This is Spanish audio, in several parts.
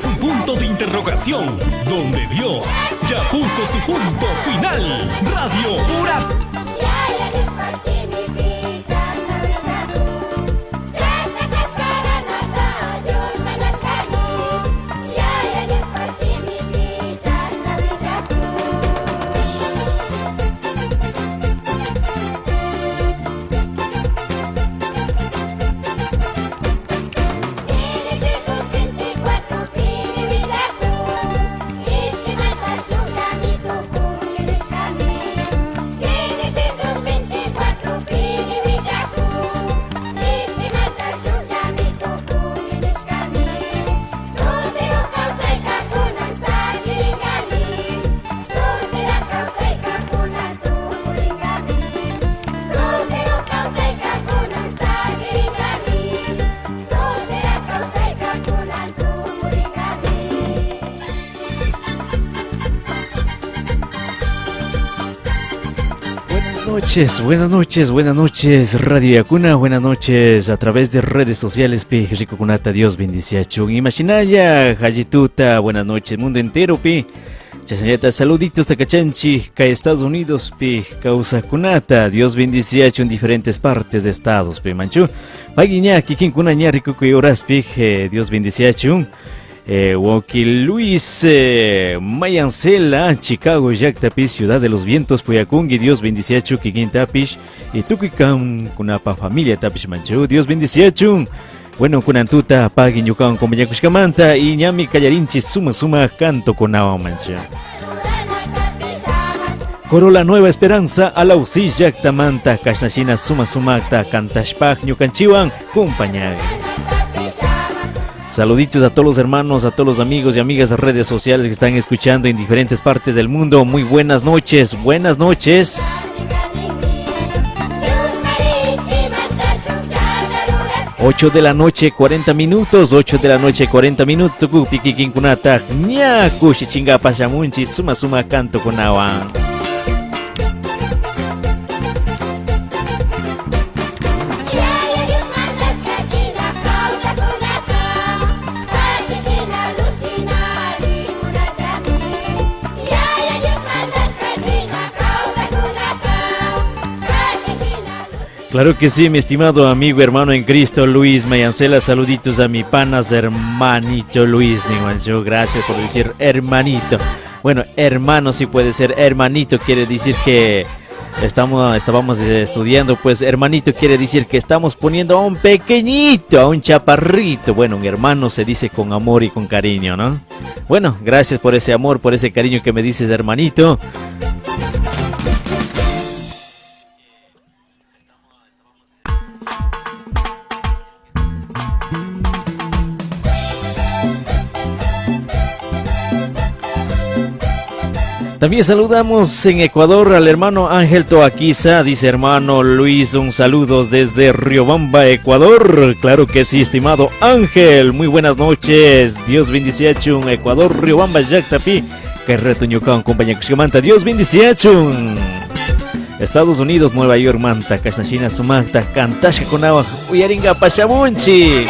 es un punto de interrogación, donde Dios ya puso su punto final. Radio Pura. Buenas noches, Radio Yacuna, buenas noches a través de redes sociales, pi, rico kunata, Dios bendice. Imaginaya, Hajituta, buenas noches, mundo entero, pi. Chasayata, saluditos de Cachanchi, ca Estados Unidos, pi, causa kunata, Dios bendice en diferentes partes de Estados, pi, manchu. Paguiña, kikin kunaña, rico kuyoras, pi, Dios bendice. Wakil Luis Mayancela, Chicago, Yactapis, Ciudad de los Vientos, Puyacungi, Dios bendice Kikin Tapish, y Tukikam, Kunapa familia Tapish Manchu, Dios bendice. Bueno, Kunantuta, Pagin Yukan, Combayakushkamanta, y Ñami Callarinchi, Suma, canto con Awa Mancha. Corola Nueva Esperanza, Alausi, Yactamanta, Kashnashina, Suma, Cantashpag, Ñukanchiwan, compañía. Saluditos a todos los hermanos, a todos los amigos y amigas de redes sociales que están escuchando en diferentes partes del mundo. Muy buenas noches. 8 de la noche, 40 minutos. Piquiquín kunata, ñaku, chichinga pachamunchi, suma, canto con agua. Claro que sí, mi estimado amigo, hermano en Cristo, Luis Mayancela. Saluditos a mi panas, hermanito Luis Nimancho. Gracias por decir hermanito. Bueno, hermano sí puede ser, hermanito quiere decir que estábamos estudiando, pues hermanito quiere decir que estamos poniendo a un pequeñito, a un chaparrito. Bueno, un hermano se dice con amor y con cariño, ¿no? Bueno, gracias por ese amor, por ese cariño que me dices, hermanito. También saludamos en Ecuador al hermano Ángel Toaquiza. Dice: hermano Luis, un saludo desde Riobamba, Ecuador. Claro que sí, estimado Ángel. Muy buenas noches. Dios bendice a Ecuador, Riobamba, Yactapi. Que reto ñucan, compañía Kushkamanta. Dios bendice a Estados Unidos, Nueva York, Manta, Kashnashina, Sumanta, Kantashka, Konawa, Uyaringa, Pachabunchi.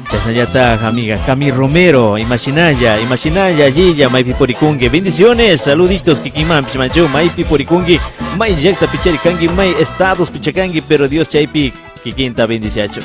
Chasayata, amiga Cami Romero, Imaginaya, Yilla, Maipi Porikungi. Bendiciones, saluditos, Kikimam, Pichamacho, Maipi Porikungi, Mai Yecta Picharikangi, Mai Estados Pichakangi, pero Dios Chaipi, Kikinta, bendiciones.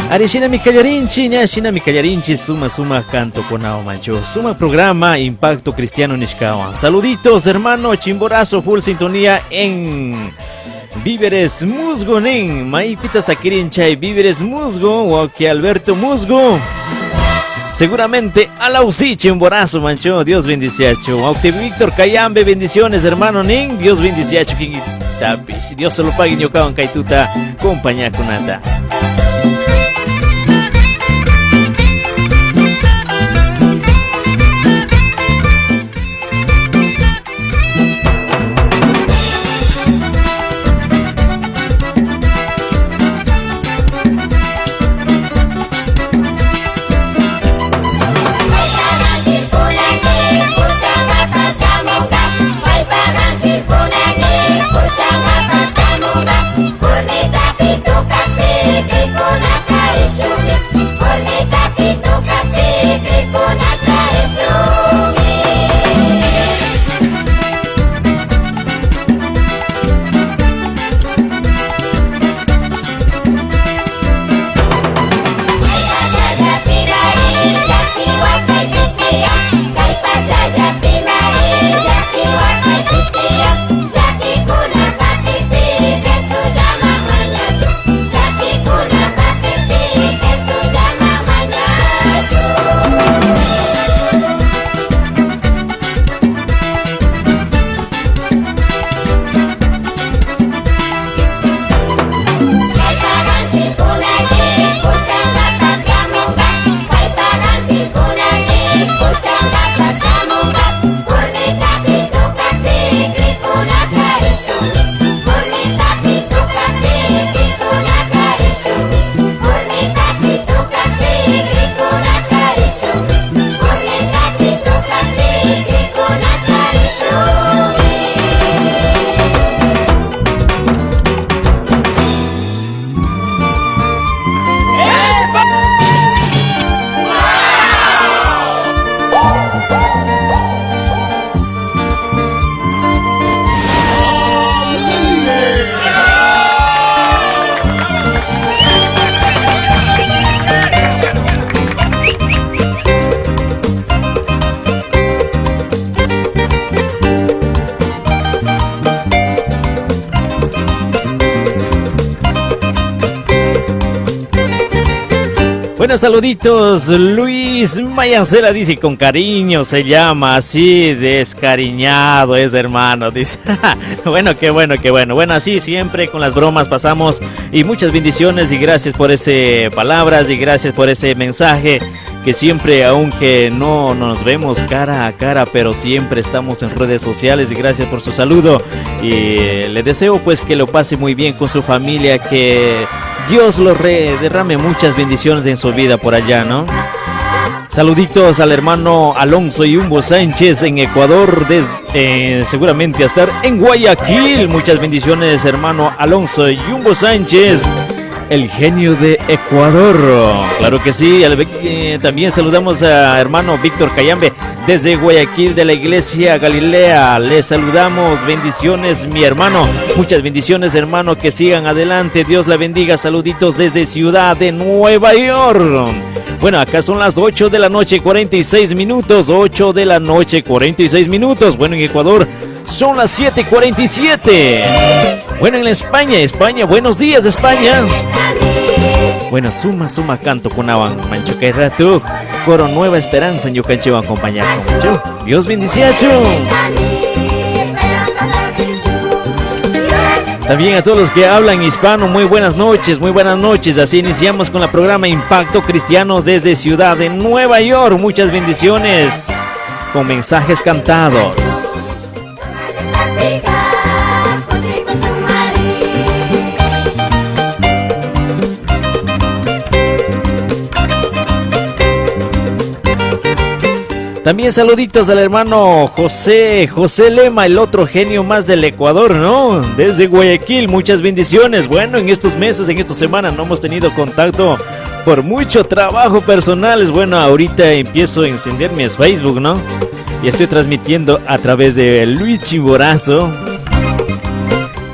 Arishina mi callarinchi, ñashina mi callarinchi, suma, canto con Aomancho. Suma programa Impacto Cristiano Nishkawa. Saluditos, hermano, chimborazo, full sintonía en Víveres Musgo, nen. Maipita Sakirin Chay, Víveres Musgo, Wauki Alberto Musgo. Seguramente a la UCI Chimborazo, mancho. Dios bendiciacho. Aunque Víctor Cayambe, bendiciones, hermano Ning. Dios bendiciacho. Si Dios se lo pague, yo cago en Kaituta. Compañía con nada. Buenos saluditos, Luis Mayacela dice con cariño, se llama así, descariñado es hermano, dice. Bueno, qué bueno, qué bueno. Bueno, así siempre con las bromas pasamos y muchas bendiciones y gracias por ese palabras y gracias por ese mensaje que siempre, aunque no nos vemos cara a cara, pero siempre estamos en redes sociales y gracias por su saludo y le deseo pues que lo pase muy bien con su familia, que Dios lo derrame muchas bendiciones en su vida por allá, ¿no? Saluditos al hermano Alonso Yumbo Sánchez en Ecuador, seguramente a estar en Guayaquil. Muchas bendiciones, hermano Alonso Yumbo Sánchez, el genio de Ecuador. Claro que sí. También saludamos a hermano Víctor Cayambe desde Guayaquil de la iglesia Galilea. Les saludamos, bendiciones mi hermano, muchas bendiciones hermano, que sigan adelante, Dios la bendiga. Saluditos desde Ciudad de Nueva York. Bueno, acá son las 8 de la noche 46 minutos, 8 de la noche 46 minutos. Bueno, en Ecuador son las 7:47. Bueno, en España, buenos días España. Bueno, suma canto con aban mancho que rato coro Nueva Esperanza en Yucancho acompañar con mucho. Dios bendiciacho. También a todos los que hablan hispano, muy buenas noches, muy buenas noches. Así iniciamos con el programa Impacto Cristiano desde Ciudad de Nueva York. Muchas bendiciones con mensajes cantados. También saluditos al hermano José Lema, el otro genio más del Ecuador, ¿no? Desde Guayaquil, muchas bendiciones. Bueno, en estos meses, en esta semana no hemos tenido contacto por mucho trabajo personal. Bueno, ahorita empiezo a encender mi Facebook, ¿no? Y estoy transmitiendo a través de Luis Chimborazo.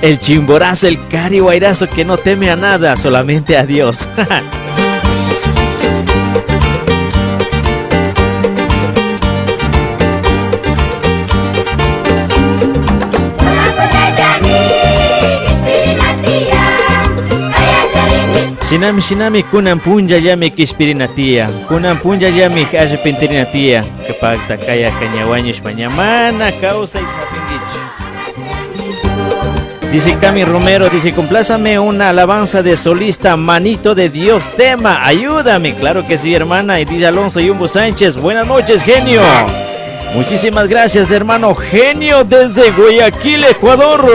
El Chimborazo, el cari guairazo que no teme a nada, solamente a Dios. Shinami kunan punja llami kishpirinatia. Kunan punja llami arrepentinatia. Kapag takaya kañawaños mañana causa y mapinguicho. Dice Cami Romero, dice, complázame una alabanza de solista, Manito de Dios, tema, ayúdame. Claro que sí, hermana. Y dice Alonso Yumbo Sánchez, buenas noches, genio. Muchísimas gracias, hermano genio, desde Guayaquil, Ecuador.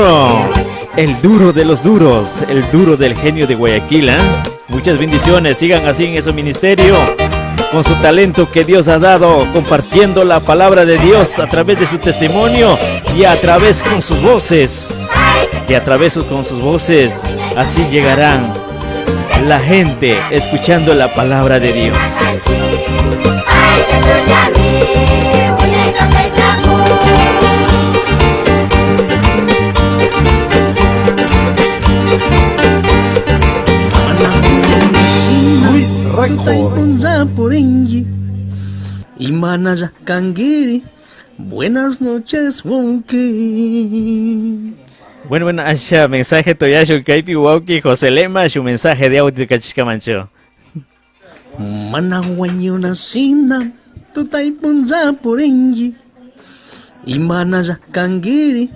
El duro de los duros, el duro del genio de Guayaquil, ¿eh? Muchas bendiciones, sigan así en ese ministerio, con su talento que Dios ha dado, compartiendo la palabra de Dios a través de su testimonio y a través con sus voces. Y a través con sus voces, así llegarán la gente escuchando la palabra de Dios. Buenas noches, Wonky. Bueno, Asha, mensaje Toyasho Kaipi Wauki, José Lema, su mensaje de audio Cachishkamancho. Managuañona sina, tutai punza porenji. Y manaya kangiri.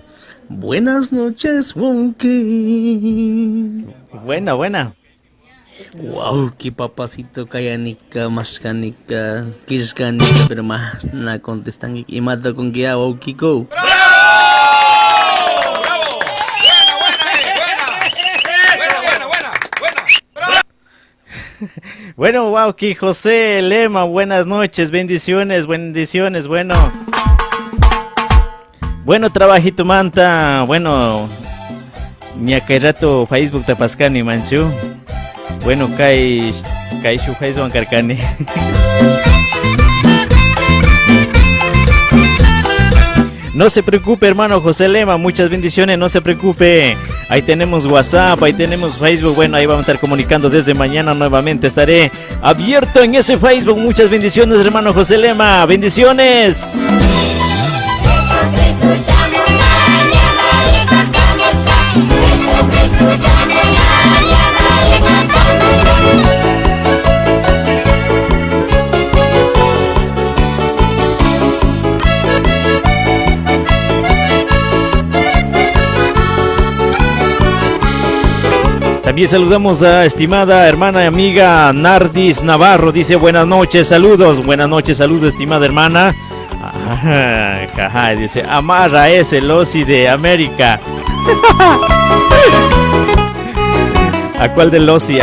Buenas noches, Wonky. Buena. Wow, que papacito kayanika, mascanica, kishkanika, pero más na contestan y mata con que wow, Kiko. Bueno, wow, que José Lema, buenas noches, bendiciones, bueno. Bueno, trabajito manta, bueno, ni a rato Facebook tapascani manchu. Bueno, kai su Facebook ancarcani. No se preocupe, hermano José Lema, muchas bendiciones, no se preocupe. Ahí tenemos WhatsApp, ahí tenemos Facebook. Bueno, ahí vamos a estar comunicando desde mañana nuevamente. Estaré abierto en ese Facebook. Muchas bendiciones, hermano José Lema. Bendiciones. También saludamos a estimada hermana y amiga Nardis Navarro. Dice buenas noches, saludos, estimada hermana. Dice amarra ese losi de América. ¿A cuál de losi?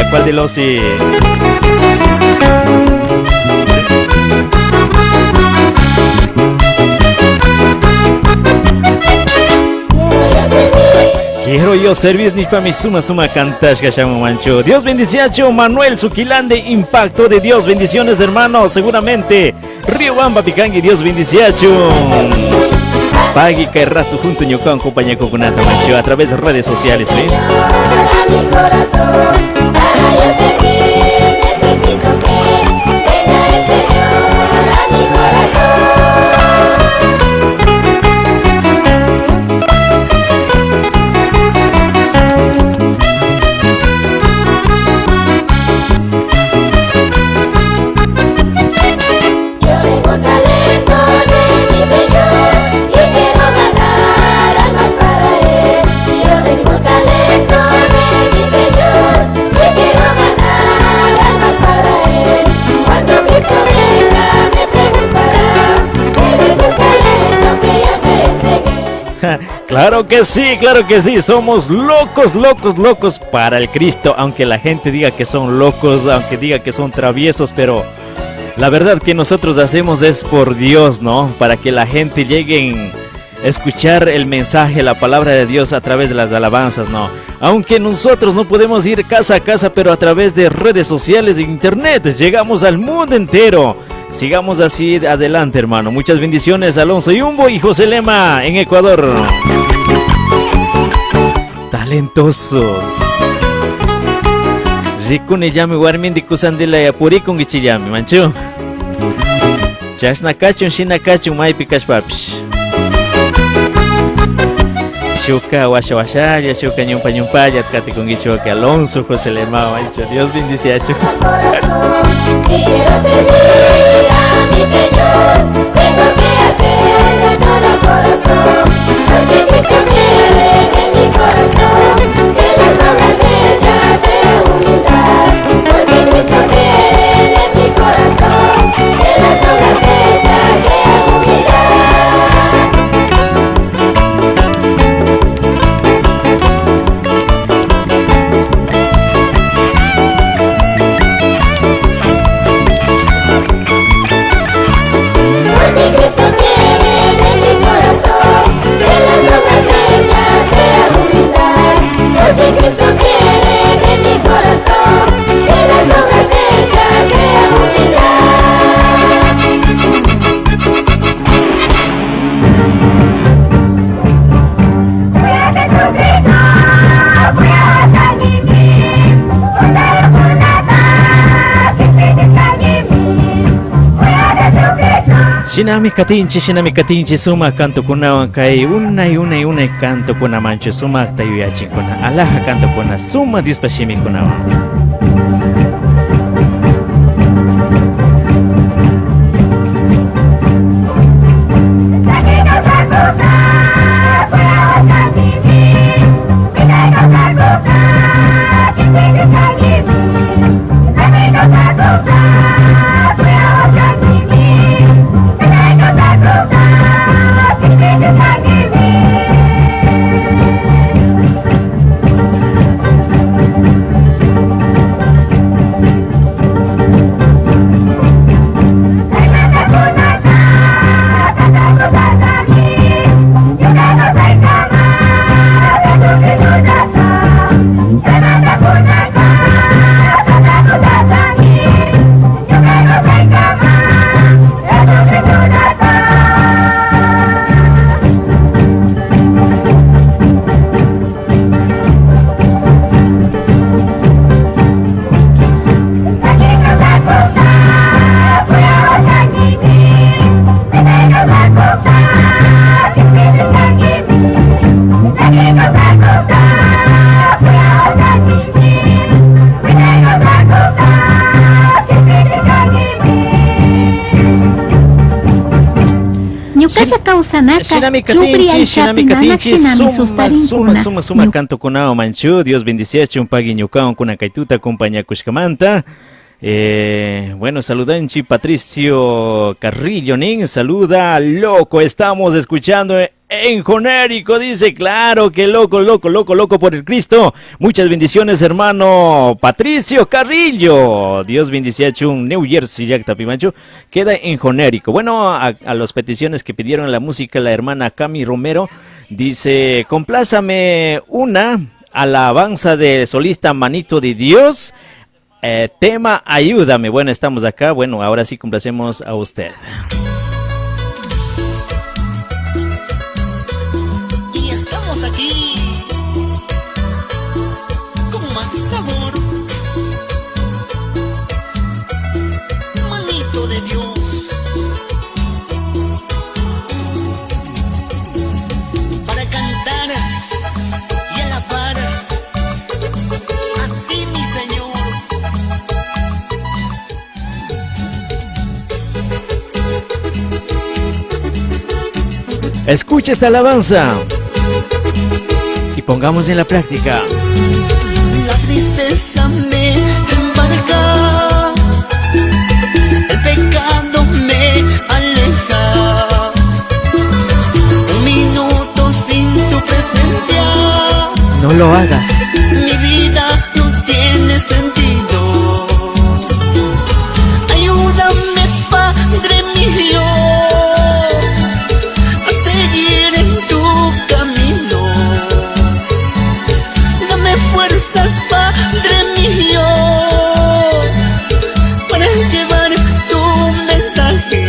Quiero yo servir ni para mi suma cantas que llamo mancho. Dios bendice Manuel Suquilande, Impacto de Dios, bendiciones hermano, seguramente. Río Bamba Picangi, Dios bendice Pagui que rato junto ñocan compañía coconata mancho a través de redes sociales, ¿eh? Claro que sí, somos locos para el Cristo, aunque la gente diga que son locos, aunque diga que son traviesos, pero la verdad que nosotros hacemos es por Dios, ¿no? Para que la gente llegue a escuchar el mensaje, la palabra de Dios a través de las alabanzas, ¿no? Aunque nosotros no podemos ir casa a casa, pero a través de redes sociales e internet llegamos al mundo entero. Sigamos así adelante, hermano. Muchas bendiciones, Alonso Yumbo y José Lema en Ecuador. Talentosos. Rikune llame guarmindi kusandila ya puri con gichiyami, mancho. Chasna kachun, shina kachun, maipi kashpapish. Shuka, Washawashaya, Shuka, Ñumpa, Ñumpaya, Kate con Guicho, que Alonso, José Lemao, Dios bendice a Chuka. Si quiero servir a mi Señor, tengo que hacerlo de todo corazón, porque Cristo quiere en mi corazón que las obras de ella sea humildad, porque Cristo quiere en mi corazón que las obras de ella sea humildad. Porque Cristo quiere en mi corazón que las obras de ella sea humildad, porque Cristo quiere en mi corazón que las obras de ella sea humildad. Voy a Jesucristo, voy a San Miguel, una jornada que se descague en mí. Voy a Jesucristo. Shinami katinchi suma canto kuna kai una y canto kuna mancho suma tayuyachi kuna alaja canto kuna suma dispashimi kuna. Shinami katinchi suma canto kunao manchu Dios bendice chumpagi ñukaon kuna kaituta compañía kushkamanta. Bueno, saludanchi Patricio Carrillo Nin, saluda loco, estamos escuchando en Jonérico, dice, claro que loco por el Cristo. Muchas bendiciones, hermano Patricio Carrillo. Dios bendice a Chun, New Jersey, Yactapimancho, queda en Jonérico. Bueno, a las peticiones que pidieron la música, la hermana Cami Romero, dice, complázame una alabanza de solista Manito de Dios. Tema Ayúdame. Bueno, estamos acá. Bueno, ahora sí complacemos a usted. Y estamos aquí con más sabor. Manito de Dios, para cantar y alabar a ti, mi Señor. Escucha esta alabanza y pongamos en la práctica. La tristeza me embarca, el pecado me aleja. Un minuto sin tu presencia, no lo hagas. Mi vida no tiene sentido. Ayúdame, Padre mío, a seguir en tu camino. Dame fuerzas, Padre mío, para llevar tu mensaje.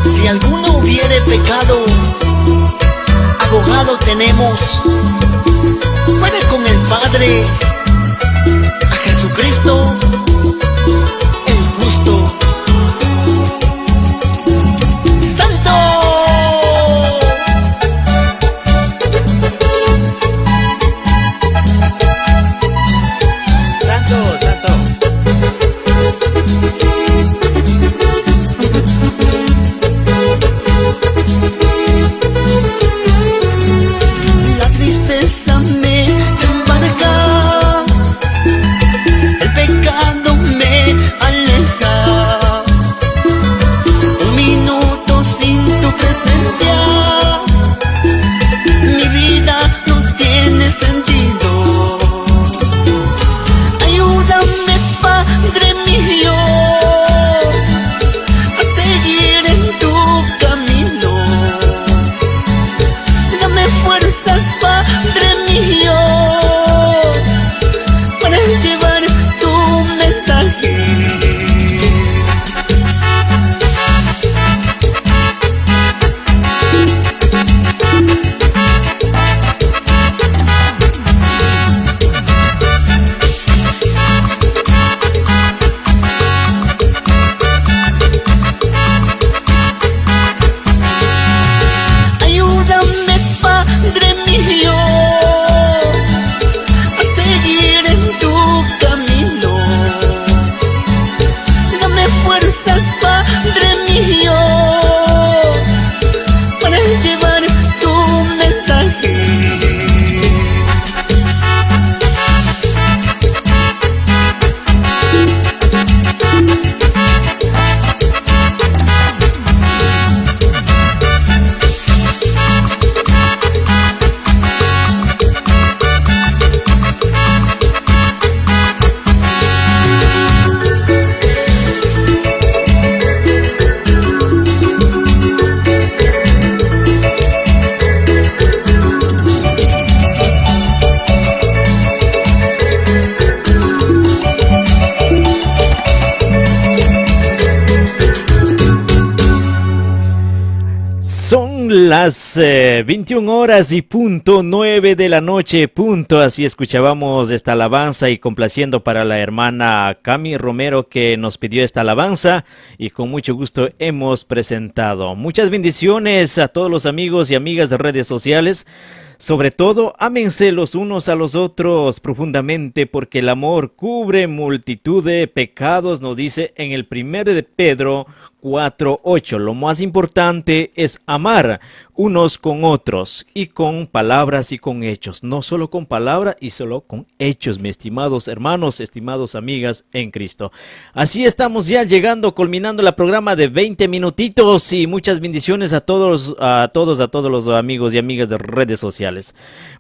Si alguno hubiere pecado, abogado tenemos para con el Padre, a Jesucristo el justo. las 21 horas y punto 9 de la noche, punto. Así escuchábamos esta alabanza y complaciendo para la hermana Cami Romero que nos pidió esta alabanza y con mucho gusto hemos presentado. Muchas bendiciones a todos los amigos y amigas de redes sociales. Sobre todo, ámense los unos a los otros profundamente, porque el amor cubre multitud de pecados, nos dice en el 1 de Pedro 4:8. Lo más importante es amar unos con otros y con palabras y con hechos. No solo con palabra y solo con hechos, mis estimados hermanos, estimados amigas en Cristo. Así estamos ya llegando, culminando el programa de 20 minutitos y muchas bendiciones a todos los amigos y amigas de redes sociales.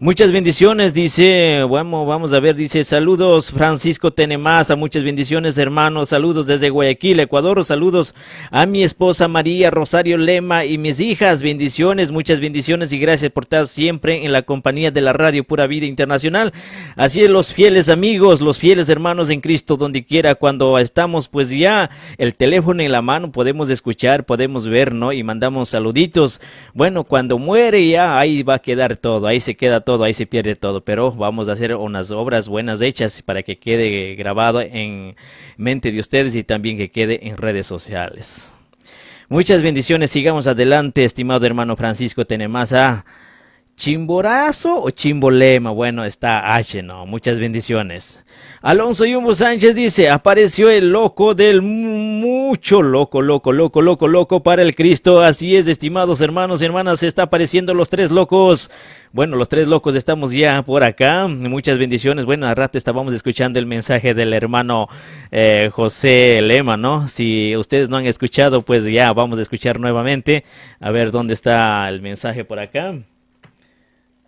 Muchas bendiciones, dice, bueno, vamos a ver, dice, saludos Francisco Tenemasa, muchas bendiciones hermanos, saludos desde Guayaquil, Ecuador, saludos a mi esposa María Rosario Lema y mis hijas, bendiciones, muchas bendiciones y gracias por estar siempre en la compañía de la Radio Pura Vida Internacional. Así es, los fieles amigos, los fieles hermanos en Cristo, donde quiera, cuando estamos pues ya el teléfono en la mano, podemos escuchar, podemos ver, ¿no? Y mandamos saluditos. Bueno, cuando muere ya ahí va a quedar todo, ahí se queda todo, ahí se pierde todo, pero vamos a hacer unas obras buenas hechas para que quede grabado en mente de ustedes y también que quede en redes sociales. Muchas bendiciones, sigamos adelante, estimado hermano Francisco Tenemasa. ¿Chimborazo o Chimbolema? Bueno, está H, ¿no? Muchas bendiciones. Alonso Yumbo Sánchez dice, apareció el loco del mucho loco para el Cristo. Así es, estimados hermanos y hermanas, se está apareciendo los tres locos. Bueno, los tres locos estamos ya por acá. Muchas bendiciones. Bueno, al rato estábamos escuchando el mensaje del hermano José Lema, ¿no? Si ustedes no han escuchado, pues ya vamos a escuchar nuevamente. A ver dónde está el mensaje por acá.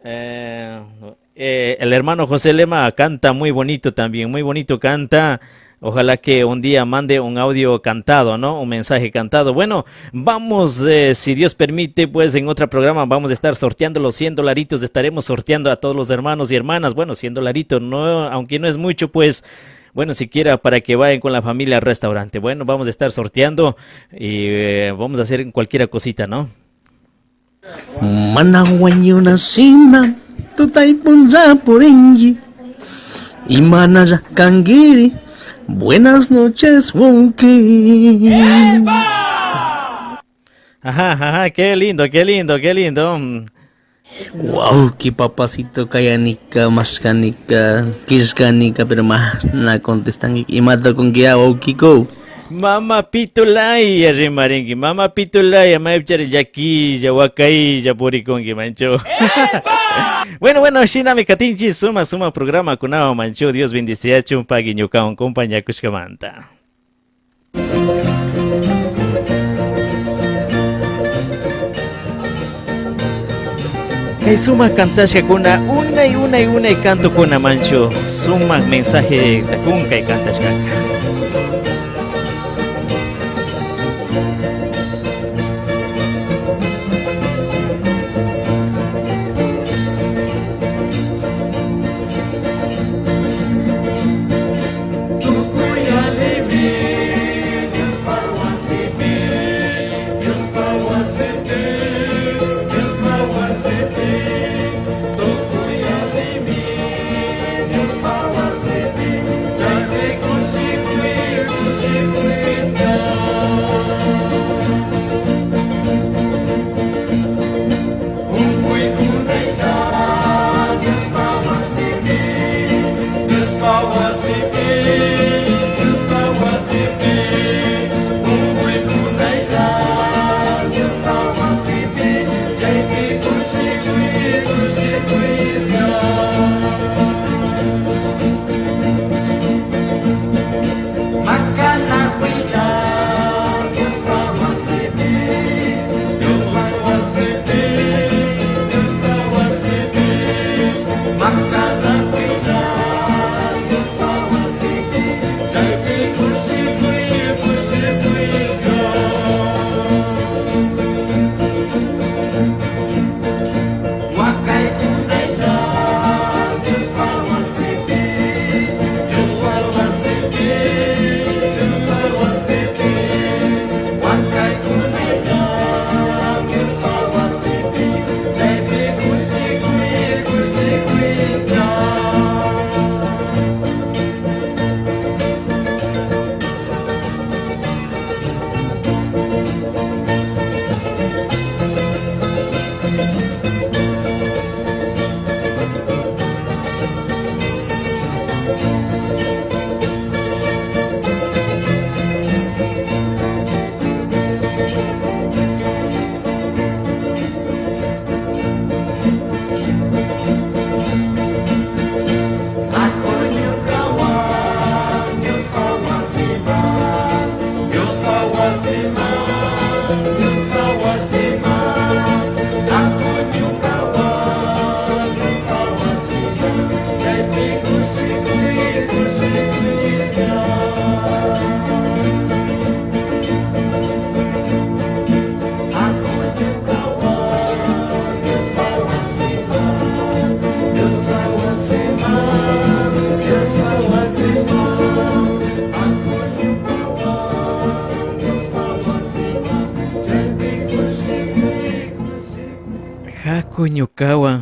El hermano José Lema canta muy bonito también, muy bonito canta. Ojalá que un día mande un audio cantado, ¿no? Un mensaje cantado. Bueno, vamos, si Dios permite, pues en otro programa vamos a estar sorteando los $100. Estaremos sorteando a todos los hermanos y hermanas. Bueno, $100, no, aunque no es mucho, pues bueno, siquiera para que vayan con la familia al restaurante. Bueno, vamos a estar sorteando y vamos a hacer cualquier cosita, ¿no? Manawayuna sina, tutay punza porenji, y manaya kangiri, buenas noches, wonki. Ajá, qué lindo. Wow, qué papacito kayanika, mascanica, kiscanica, pero más na contestan y mata con que hago kiko. Mama pitulay arimarengi, mama pitulay amaipchar yaki, yawakai, yapurikongi mancho. Bueno, shinami katinchi suma programa kunao mancho. Dios bendice chumpagi ñukawan compañía kushkamanta. Hey, suma cantashka kuna una y canto kuna mancho. Suma mensaje takunka y cantashka. Deus para você, já te consigo.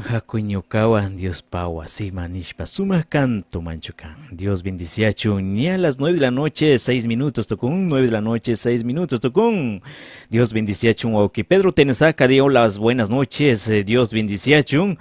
Hakuñukawan, Dios Pawasima Nishpa, suma canto manchucan. Dios bendiciachu, ni a las 9 de la noche, 6 minutos tocún, 9 de la noche, 6 minutos tocún. Dios bendiciachu, ok. Pedro Tenesaca, dio las buenas noches, Dios bendiciachu.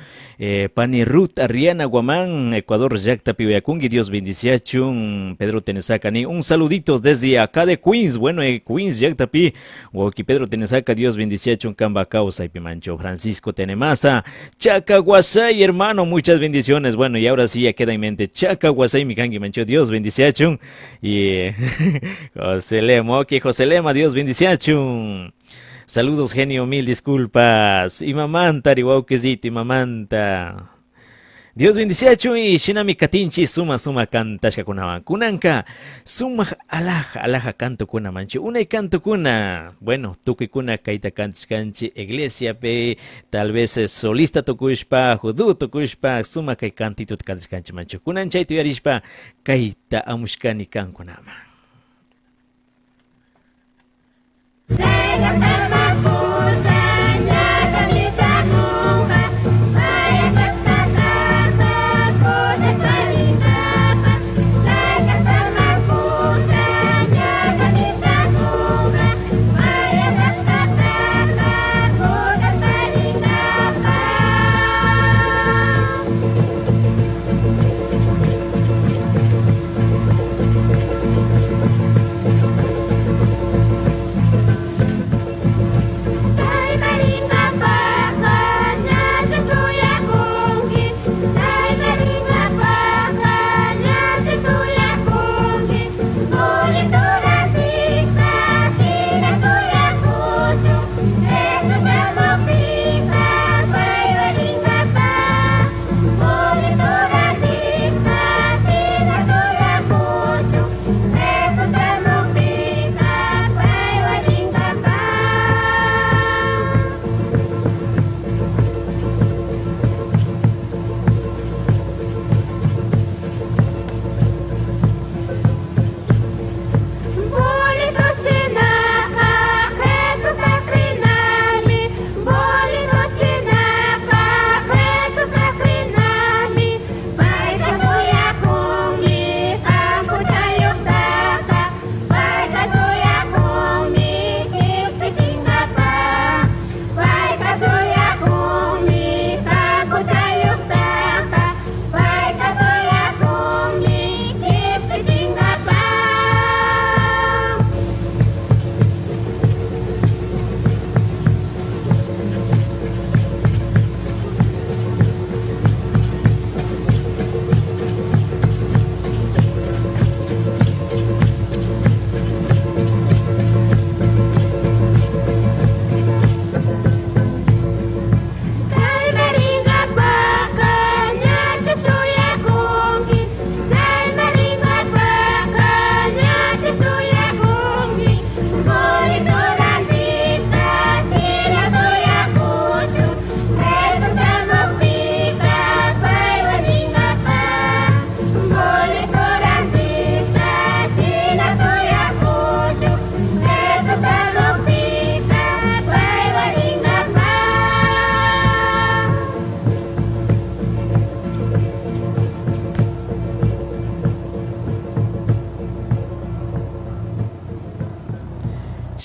Pani Ruth Arriana Guamán, Ecuador, Yacta Pibayacungi, Dios bendiciachu. Pedro Tenesaca, ni un saludito desde acá de Queens, bueno, Queens, Yacta Pi, ok. Pedro Tenesaca, Dios bendiciachu, Cambacao, Saipimancho, Francisco Tenemasa, Chacaguasay, hermano, muchas bendiciones. Bueno, y ahora sí ya queda en mente Chacaguasay, mi cangue mancho, Dios bendiciachun. Y José Lema, ok, José Lema, Dios bendiciachun. Saludos, genio, mil disculpas. Y mamanta, riwauquezito, y mamanta. Dios bendiciachu y Shinami Katinchi, suma cantashka kunawan. Kunanka, suma alaja canto kuna mancho. Una y canto kuna. Bueno, tuki kuna kaita canchi iglesia pe, tal vez solista tokushpa, judu tokushpa, suma kai cantito canchi mancho. Kunan chay tuyarishpa, kaita amushkani kan kunama.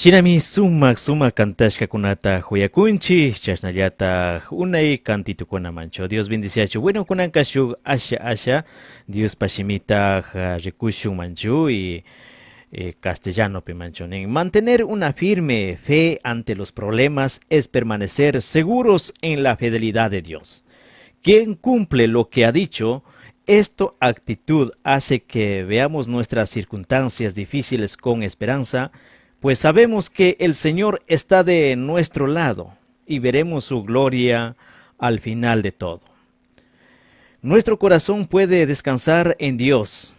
Shinami suma cantashka kunata huyakunchi, chasnallata unay cantito kuna mancho. Dios bendiciacho. Bueno, kunankashu asha, Dios pashimita rekushu manchu y castellano pe mancho. Mantener una firme fe ante los problemas es permanecer seguros en la fidelidad de Dios. Quien cumple lo que ha dicho, esta actitud hace que veamos nuestras circunstancias difíciles con esperanza, pues sabemos que el Señor está de nuestro lado y veremos su gloria al final de todo. Nuestro corazón puede descansar en Dios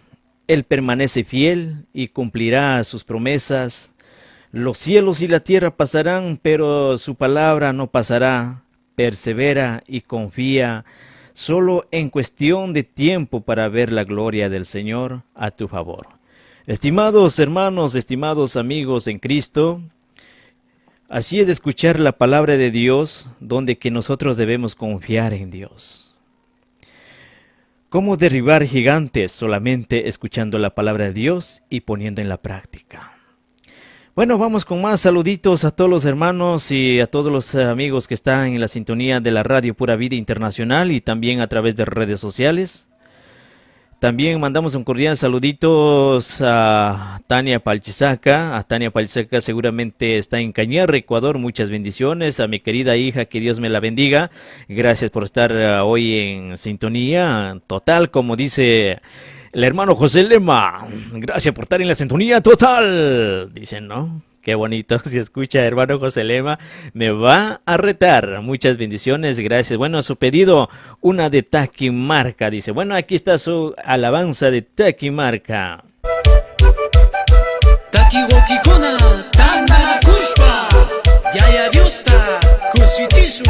Él permanece fiel y cumplirá sus promesas. Los cielos y la tierra pasarán, pero su palabra no pasará. Persevera y confía, solo en cuestión de tiempo para ver la gloria del Señor a tu favor. Estimados hermanos, estimados amigos en Cristo, así es escuchar la palabra de Dios, donde que nosotros debemos confiar en Dios. ¿Cómo derribar gigantes? Solamente escuchando la palabra de Dios y poniendo en la práctica. Bueno, vamos con más saluditos a todos los hermanos y a todos los amigos que están en la sintonía de la Radio Pura Vida Internacional y también a través de redes sociales. También mandamos un cordial saluditos a Tania Palchisaca. A Tania Palchisaca seguramente está en Cañar, Ecuador. Muchas bendiciones. A mi querida hija, que Dios me la bendiga. Gracias por estar hoy en sintonía total, como dice el hermano José Lema. Gracias por estar en la sintonía total. Dicen, ¿no? Qué bonito, si escucha hermano José Lema, me va a retar. Muchas bendiciones, gracias. Bueno, a su pedido, una de Taquimarca, dice. Bueno, aquí está su alabanza de Taquimarca. Takiwokikona, Tandana Kushpa, Yaya Diosta, Kushichisu.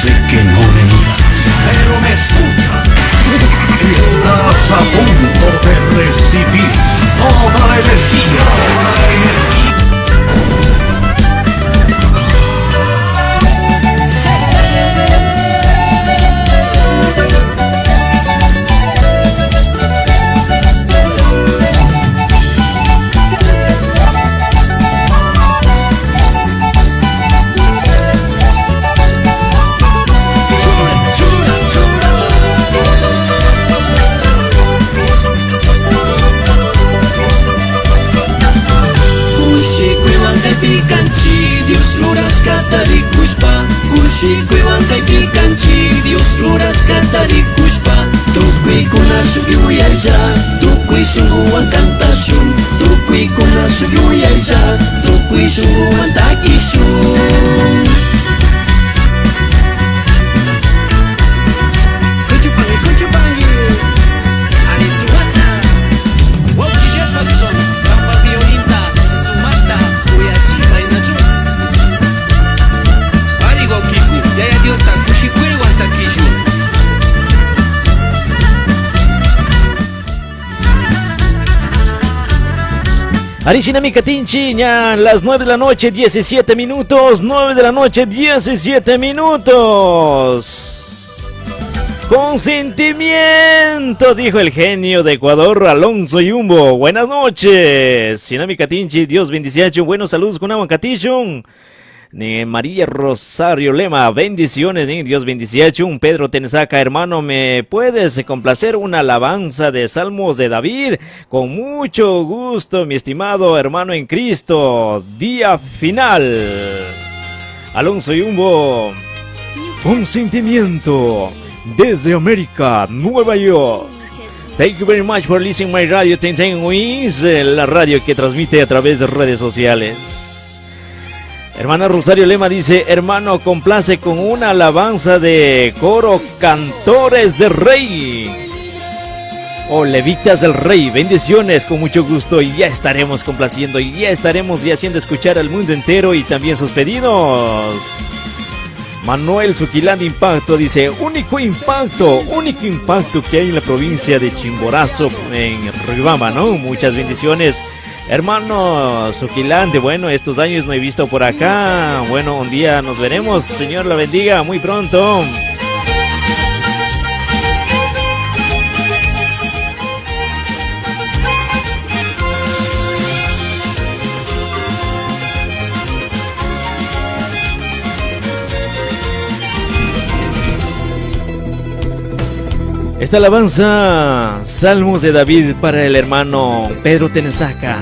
Sé que no me miras, pero me escuchas. katarikushpa kushikuywan kaypi kanchik Dios ruras katarikushpa tukuykuna suyuyaylla tukuy shunquywan kantashun tukuykuna suyuyaylla tukuy shunquywan takishun. Arishinami Katinchi, ya las 9 de la noche, 17 minutos. 9 de la noche, 17 minutos. Consentimiento, dijo el genio de Ecuador, Alonso Yumbo. Buenas noches. Shinami Katinchi, Dios bendición. Buenos saludos con Aguancatillón. María Rosario Lema, bendiciones, Dios bendición. Pedro Tenesaca, hermano, ¿me puedes complacer una alabanza de Salmos de David? Con mucho gusto, mi estimado hermano en Cristo. Día final. Alonso Yumbo, un sentimiento desde América, Nueva York. Thank you very much for listening my radio 1010 Wins, la radio que transmite a través de redes sociales. Hermana Rosario Lema dice, hermano, complace con una alabanza de coro Cantores del Rey o Levitas del Rey. Bendiciones, con mucho gusto, y ya estaremos complaciendo y ya estaremos haciendo escuchar al mundo entero y también sus pedidos. Manuel Suquilán de Impacto dice, único impacto que hay en la provincia de Chimborazo, en Riobamba, ¿no? Muchas bendiciones. Hermano Suquilante, bueno, estos años no he visto por acá. Bueno, un día nos veremos. Señor la bendiga muy pronto. Esta alabanza, Salmos de David, para el hermano Pedro Tenesaca.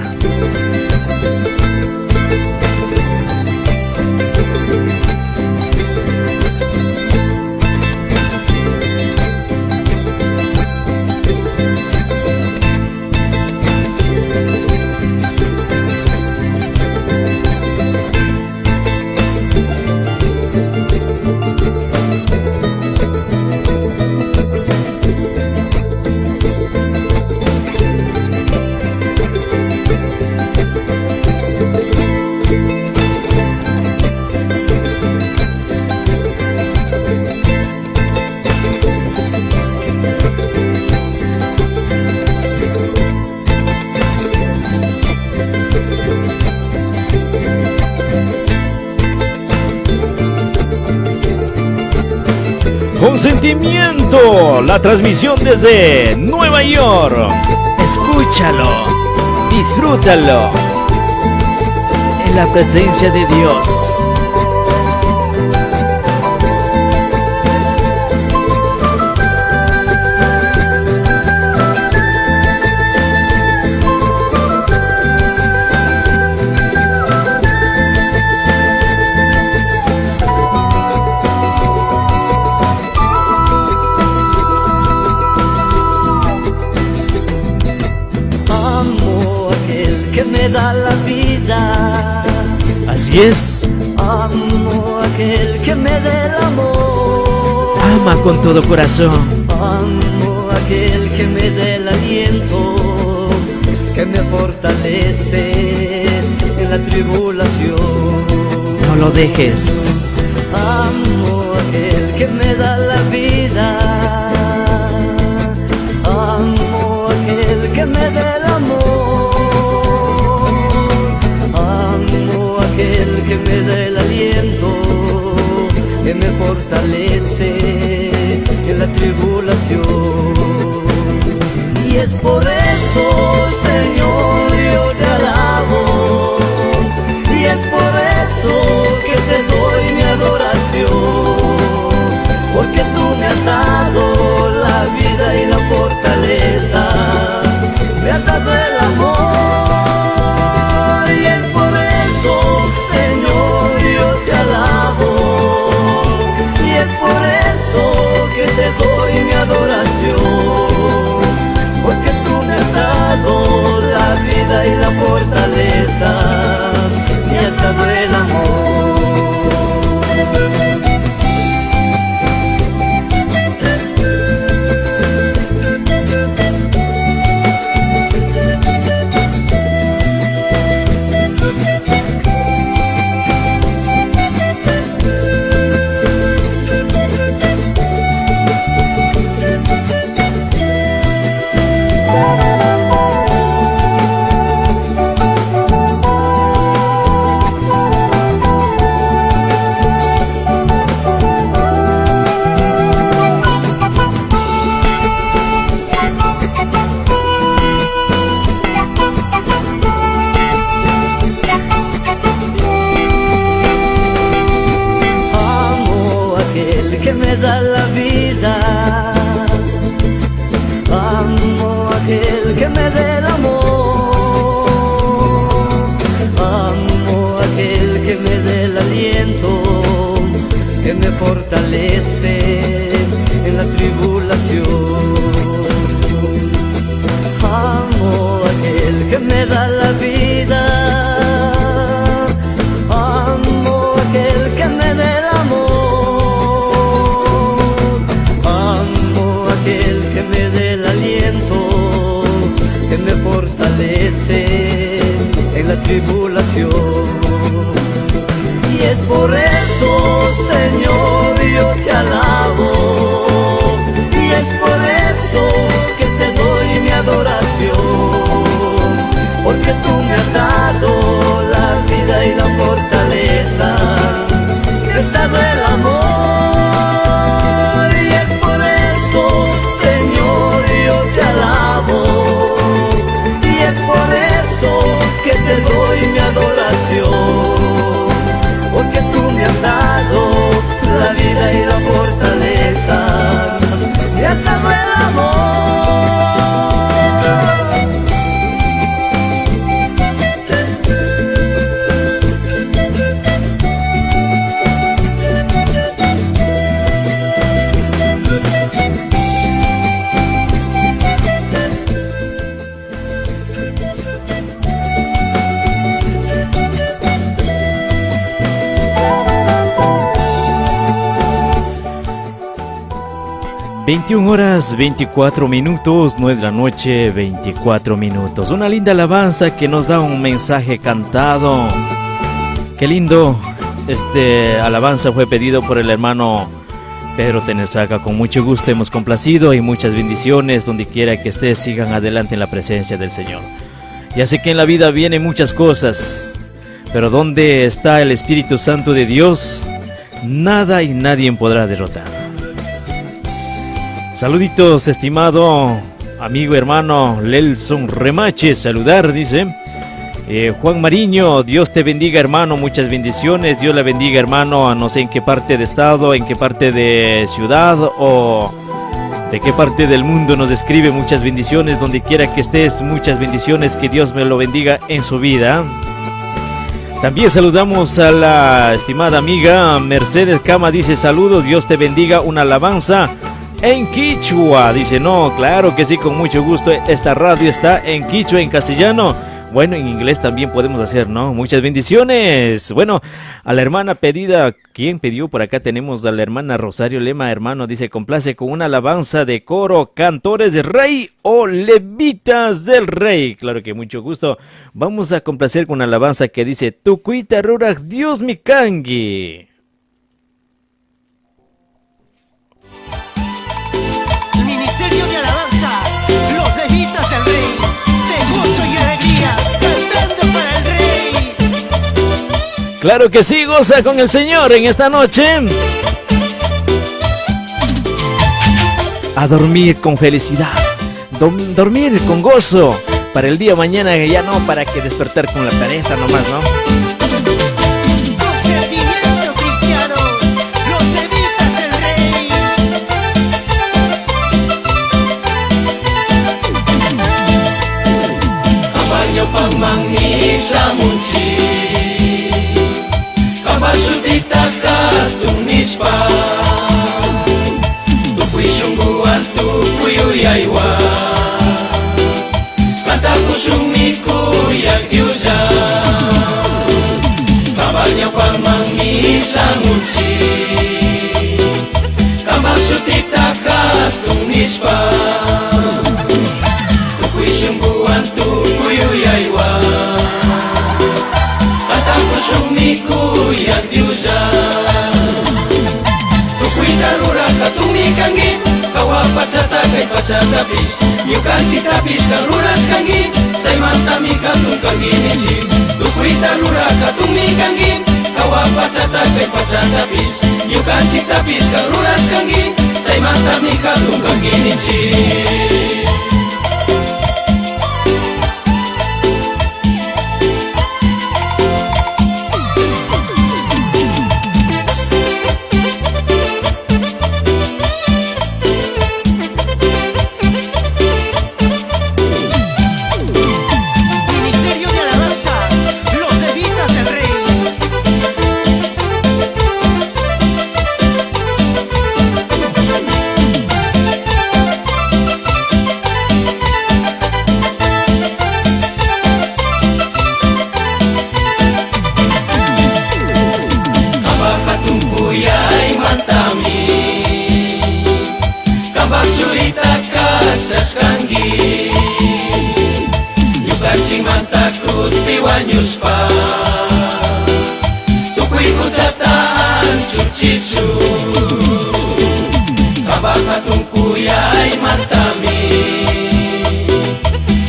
Consentimiento, la transmisión desde Nueva York. Escúchalo, disfrútalo en la presencia de Dios. Da la vida. Así es. Amo a aquel que me dé el amor. Ama con todo corazón. Amo a aquel que me dé el aliento, que me fortalece en la tribulación. No lo dejes. Amo a aquel que me da la vida. Amo a aquel que me dé el amor. Aquel que me da el aliento, que me fortalece en la tribulación. Y es por eso, Señor, yo te alabo. Y es por eso que te doy mi adoración. Porque tú me has dado la vida y la fortaleza. Me has dado el amor. Y es por eso, Señor, yo te alabo. mi adoración, porque tú me has dado la vida y la fortaleza, me has dado el amor. Fortalece en la tribulación. Amo a aquel que me da la vida, amo a aquel que me dé el amor, amo a aquel que me dé el aliento, que me fortalece en la tribulación. Y es por eso, Señor, yo te alabo, y es por eso que te doy mi adoración, porque tú me has dado la vida y la fortaleza, me has dado el amor. Y es por eso, Señor, yo te alabo, y es por eso que te doy mi adoración, porque tú me has dado la vida y la fortaleza, me has dado el amor. horas 24 minutos, 9 de la noche, 24 minutos. Una linda alabanza que nos da un mensaje cantado. Qué lindo. Alabanza fue pedido por el hermano Pedro Tenesaca. Con mucho gusto hemos complacido y muchas bendiciones. Donde quiera que estés, sigan adelante en la presencia del Señor. Ya sé que en la vida vienen muchas cosas, pero donde está el Espíritu Santo de Dios, nada y nadie podrá derrotar. Saluditos, estimado amigo hermano Lelson Remache, saludar, dice Juan Mariño, Dios te bendiga hermano, muchas bendiciones, Dios la bendiga hermano, no sé en qué parte de estado, en qué parte de ciudad o de qué parte del mundo nos escribe, muchas bendiciones, donde quiera que estés, muchas bendiciones, que Dios me lo bendiga en su vida. También saludamos a la estimada amiga Mercedes Cama, dice saludos, Dios te bendiga, una alabanza en quichua, dice, no, claro que sí, con mucho gusto, esta radio está en quichua, en castellano, bueno, en inglés también podemos hacer, ¿no? Muchas bendiciones. Bueno, a la hermana pedida, ¿quién pidió? Por acá tenemos a la hermana Rosario Lema, hermano, dice, complace con una alabanza de coro, cantores de rey o levitas del rey, claro que mucho gusto, vamos a complacer con una alabanza que dice, Tucuita Rurak, Dios mi cangi. Claro que sí, goza con el Señor en esta noche. A dormir con felicidad, dormir con gozo, para el día mañana ya no para que despertar con la pereza nomás, ¿no? Procedimiento cristiano, los levitas del rey. Abaño pamangisa munchi, kabasudita katunispa, tukuy sungguhan yaywa Kanta kusumiku yak diuja Kabarnya pangmangisa ngunci Kambal sutik takat tunispa Tukui sungguhan tukuyu yaywa Kanta kusumiku yak diuja Tukui darura katumi kangi Kawa pacata kay pacata bis Nyukan cita bis karuras kangi Say mantami katung kangi ninci Tukui darura katumi kangi Kawa pacata kay pacata bis Nyukan cita bis karuras kangi Say mantami katung kangi ninci Nyuspa Tukui kucataan cucicu Kabak hatung kuyai mantami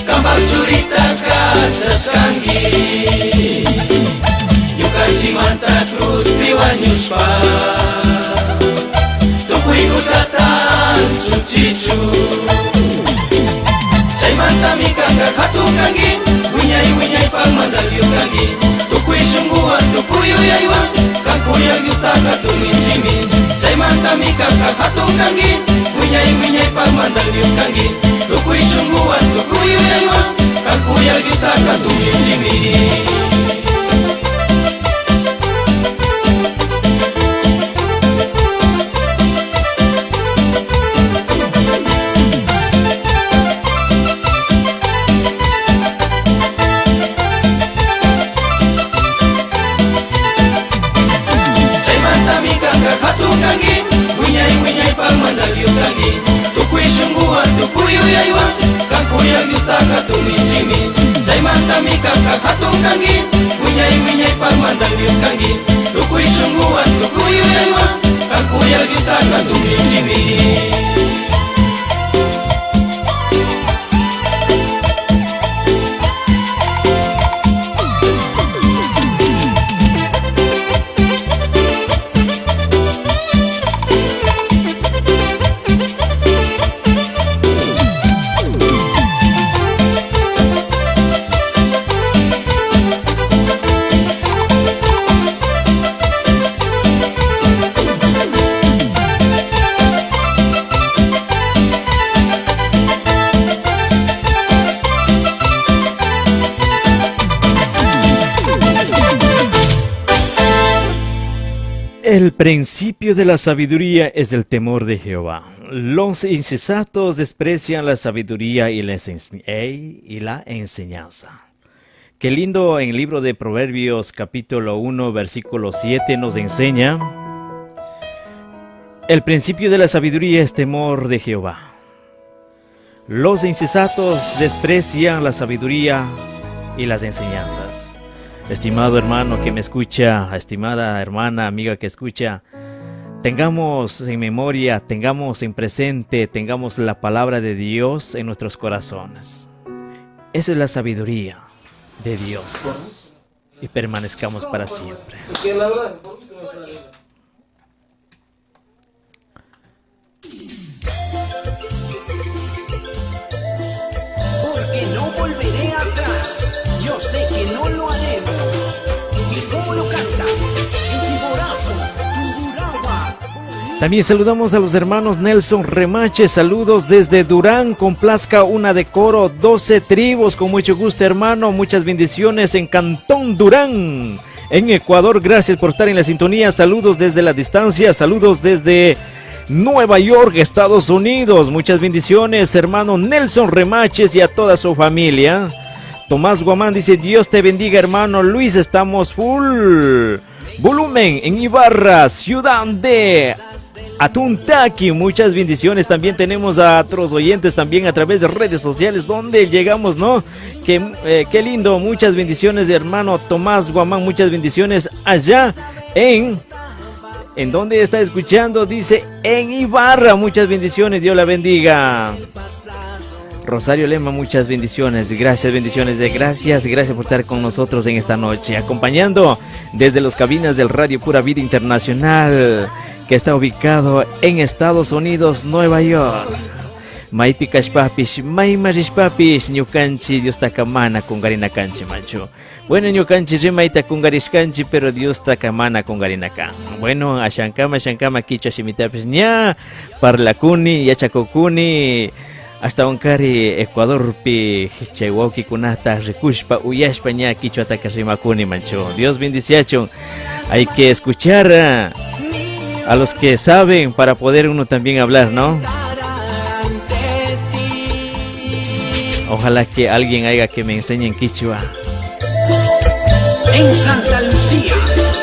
Kabak curita kacas kanggi Yuka cimanta terus piwa nyuspa Tukui kucataan cucicu Cai mantami kangga hatung kanggi Winyai pangmandal yukagi Tukui sungguhan tukuyu yaiwa Kakuya yutaka tumincimi Cai mantami kakak hatung kangi Winyai pangmandal yukagi Tukui sungguhan tukuyu yaiwa Kakuya yutaka tumincimi Winyai pangmandal yukagi Tukui sungguhan tukuyu yaiwa Kakuya yutaka tumincimi Cai mantami kakak hatung kangi Winyai pangmandal yukagi Tukui sungguhan tukuyu yaiwa Kakuya yutaka tumincimi El principio de la sabiduría es el temor de Jehová. Los insensatos desprecian la sabiduría y la enseñanza. Qué lindo en el libro de Proverbios capítulo 1 versículo 7 nos enseña: el principio de la sabiduría es temor de Jehová. Los insensatos desprecian la sabiduría y las enseñanzas. Estimado hermano que me escucha, estimada hermana, amiga que escucha, tengamos en memoria, tengamos en presente, tengamos la palabra de Dios en nuestros corazones. Esa es la sabiduría de Dios. Y permanezcamos para siempre. Porque no volveré atrás. Yo sé que no lo haremos. ¿Y cómo lo canta? En Chimborazo, Tungurahua. También saludamos a los hermanos Nelson Remache. Saludos desde Durán. Complazca una de coro 12 tribus. Con mucho gusto, hermano. Muchas bendiciones en Cantón Durán, en Ecuador. Gracias por estar en la sintonía. Saludos desde la distancia. Saludos desde Nueva York, Estados Unidos. Muchas bendiciones, hermano Nelson Remaches y a toda su familia. Tomás Guamán dice, Dios te bendiga, hermano Luis, estamos full volumen en Ibarra, ciudad de Atuntaki. Muchas bendiciones. También tenemos a otros oyentes también a través de redes sociales donde llegamos, ¿no? Qué lindo. Muchas bendiciones, hermano Tomás Guamán. Muchas bendiciones allá ¿en dónde está escuchando? Dice, en Ibarra. Muchas bendiciones, Dios la bendiga. Rosario Lema, muchas bendiciones. Gracias, bendiciones. Gracias por estar con nosotros en esta noche, acompañando desde los cabinas del Radio Pura Vida Internacional, que está ubicado en Estados Unidos, Nueva York. Maipikash papish, maimarish papish, ñukanchi, Dios takamana con garina canchi, macho. Bueno, ñukanchi remaita con garish canchi, pero Dios takamana con garina can. Bueno, ashankama, kicha shimitapish, ña, parlakuni, yachakokuni, hasta Oncari, Ecuador, pi, Chihuahua, kunata, recushpa, uyashpa, ña, kichwa takarimakuni, macho. Dios bendiciacho. Hay que escuchar a los que saben para poder uno también hablar, ¿no? Ojalá que alguien haya que me enseñe en quichua. En Santa Lucía,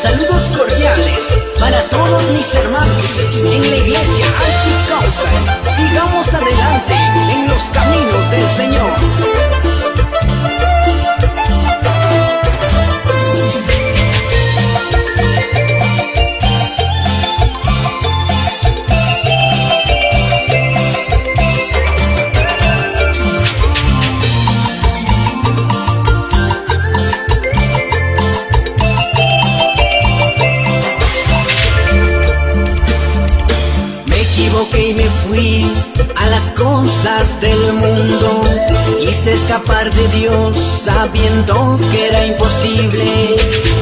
saludos cordiales para todos mis hermanos en la iglesia Archicausa. Sigamos adelante en los caminos del Señor. Y me fui a las cosas del mundo, quise escapar de Dios sabiendo que era imposible,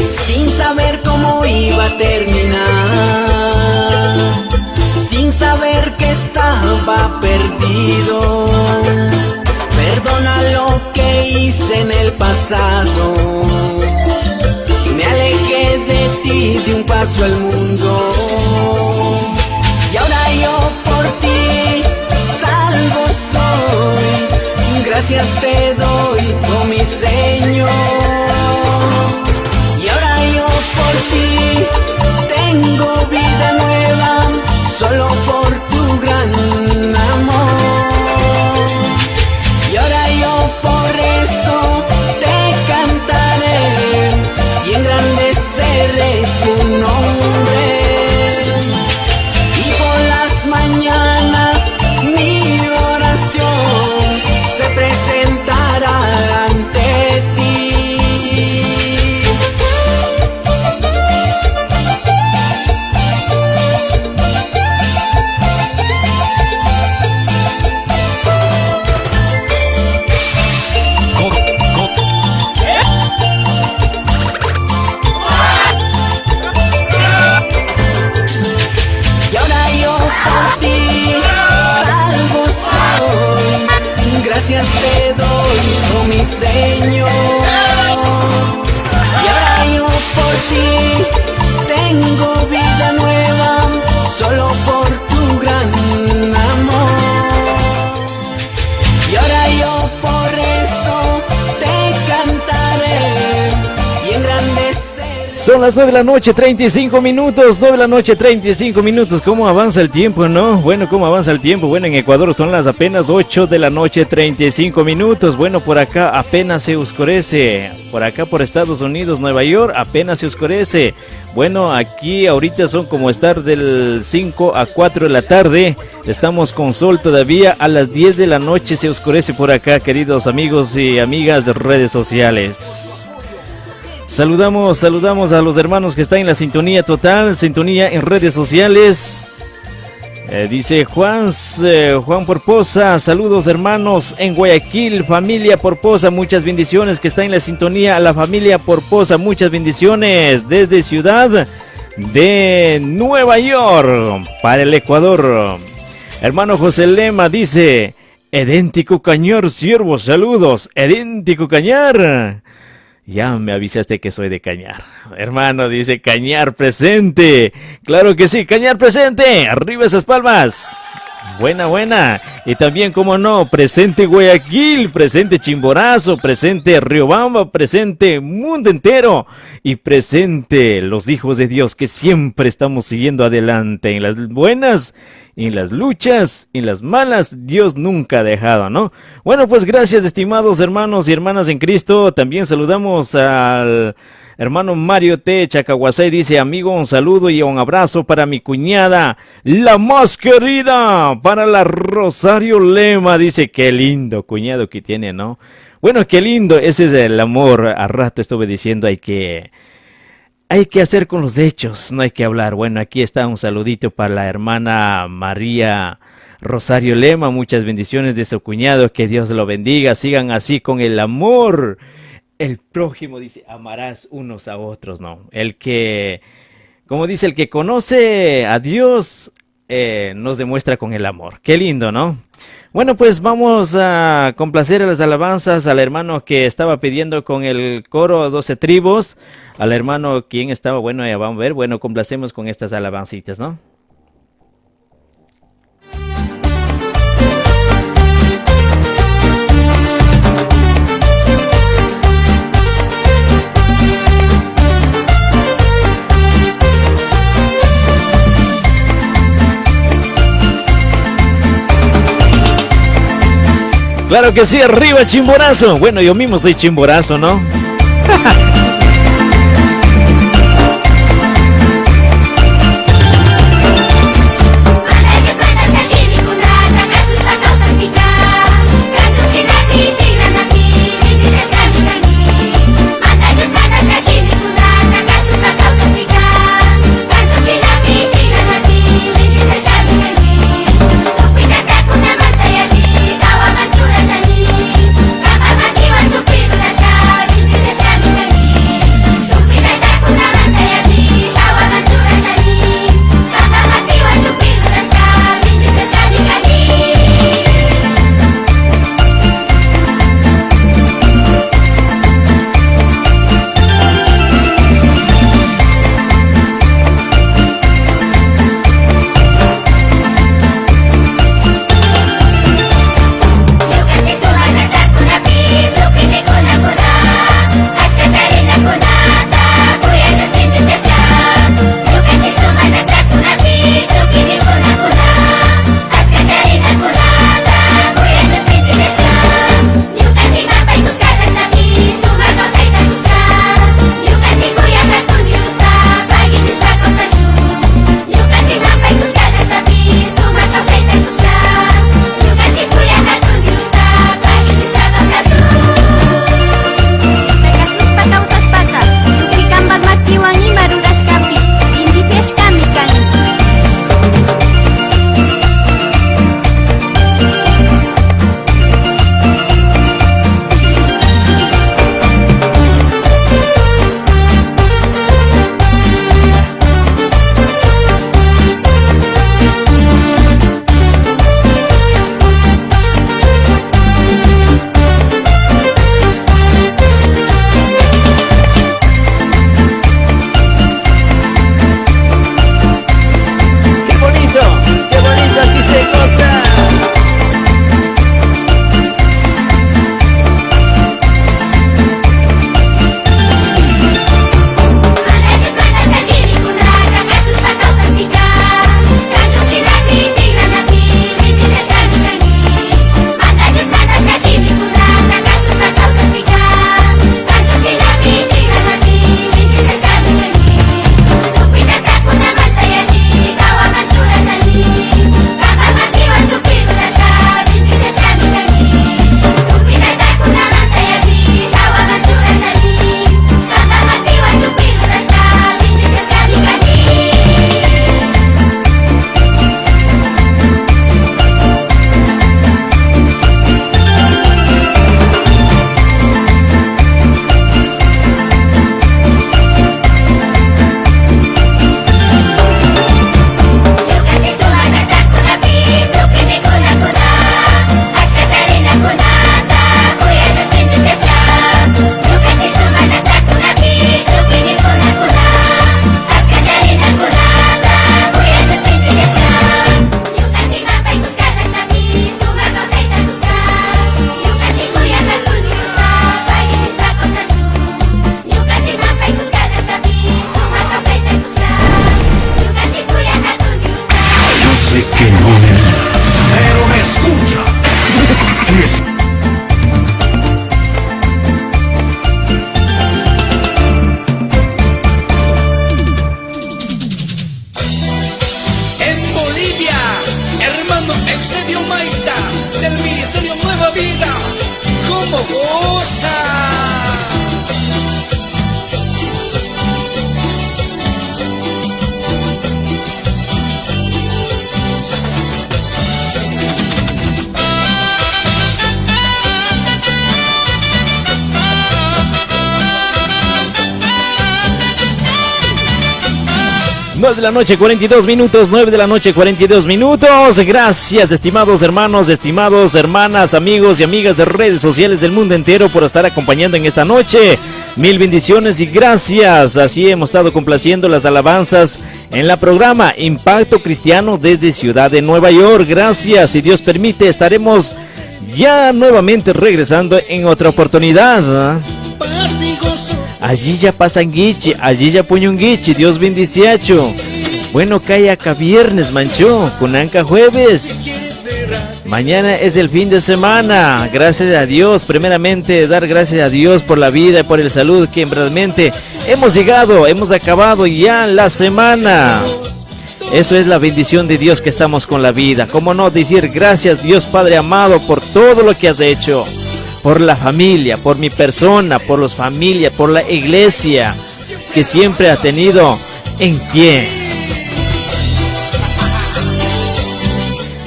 sin saber cómo iba a terminar, sin saber que estaba perdido. Perdona lo que hice en el pasado, me alejé de ti de un paso al mundo. Y ahora yo por ti salvo soy, gracias te doy, oh mi Señor. Y ahora yo por ti tengo vida nueva, solo por tu gran amor. Y ahora yo por eso te cantaré y engrandeceré tu nombre. Mañanas mi oración se presentará ante ti. Gracias te doy, oh mi Señor. Y ahora yo por ti tengo vida nueva, solo por tu gran amor. Y ahora yo por eso te cantaré y engrandeceré. Son las 9 de la noche, 35 minutos, 9 de la noche, 35 minutos. ¿Cómo avanza el tiempo, no? Bueno, ¿cómo avanza el tiempo? Bueno, en Ecuador son las apenas 8 de la noche, 35 minutos. Bueno, por acá apenas se oscurece. Por acá, por Estados Unidos, Nueva York, apenas se oscurece. Bueno, aquí ahorita son como estar del 5 a 4 de la tarde. Estamos con sol todavía. A las 10 de la noche se oscurece por acá, queridos amigos y amigas de redes sociales. Saludamos a los hermanos que están en la sintonía total, sintonía en redes sociales. Dice Juan Porposa, saludos hermanos en Guayaquil, familia Porposa, muchas bendiciones que está en la sintonía, a la familia Porposa, muchas bendiciones desde ciudad de Nueva York para el Ecuador. Hermano José Lema dice, idéntico cañar, siervo, saludos, idéntico cañar. Ya me avisaste que soy de Cañar. Hermano, dice Cañar presente. Claro que sí, Cañar presente. Arriba esas palmas. Buena, buena. Y también, como no, presente Guayaquil, presente Chimborazo, presente Riobamba, presente mundo entero y presente los hijos de Dios que siempre estamos siguiendo adelante en las buenas, en las luchas, en las malas. Dios nunca ha dejado, ¿no? Bueno, pues gracias, estimados hermanos y hermanas en Cristo. También saludamos al hermano Mario T. Chacahuasay, dice: amigo, un saludo y un abrazo para mi cuñada, la más querida, para la Rosario Lema. Dice, qué lindo cuñado que tiene, ¿no? Bueno, qué lindo, ese es el amor. A rato estuve diciendo, hay que hacer con los hechos, no hay que hablar. Bueno, aquí está un saludito para la hermana María Rosario Lema. Muchas bendiciones de su cuñado, que Dios lo bendiga, sigan así con el amor. El prójimo, dice, amarás unos a otros, ¿no? El que, como dice, el que conoce a Dios nos demuestra con el amor. Qué lindo, ¿no? Bueno, pues vamos a complacer a las alabanzas al hermano que estaba pidiendo con el coro 12 tribus. Al hermano, ¿quién estaba? Bueno, ya vamos a ver. Bueno, complacemos con estas alabancitas, ¿no? Claro que sí, arriba Chimborazo. Bueno, yo mismo soy Chimborazo, ¿no? Kami igual de la noche, 42 minutos, 9 de la noche, 42 minutos. Gracias, estimados hermanos, estimados hermanas, amigos y amigas de redes sociales del mundo entero por estar acompañando en esta noche. Mil bendiciones y gracias. Así hemos estado complaciendo las alabanzas en la programa Impacto Cristiano desde Ciudad de Nueva York. Gracias, si Dios permite, estaremos ya nuevamente regresando en otra oportunidad. Allí ya pasan guichi, allí ya puñun guichi, Dios bendiciacho. Bueno, cae acá viernes, mancho, kunanka jueves. Mañana es el fin de semana, gracias a Dios, primeramente dar gracias a Dios por la vida y por el salud que realmente hemos llegado, hemos acabado ya la semana. Eso es la bendición de Dios que estamos con la vida. ¿Cómo no decir gracias Dios Padre amado por todo lo que has hecho? Por la familia, por mi persona, por los familias, por la iglesia que siempre ha tenido en pie.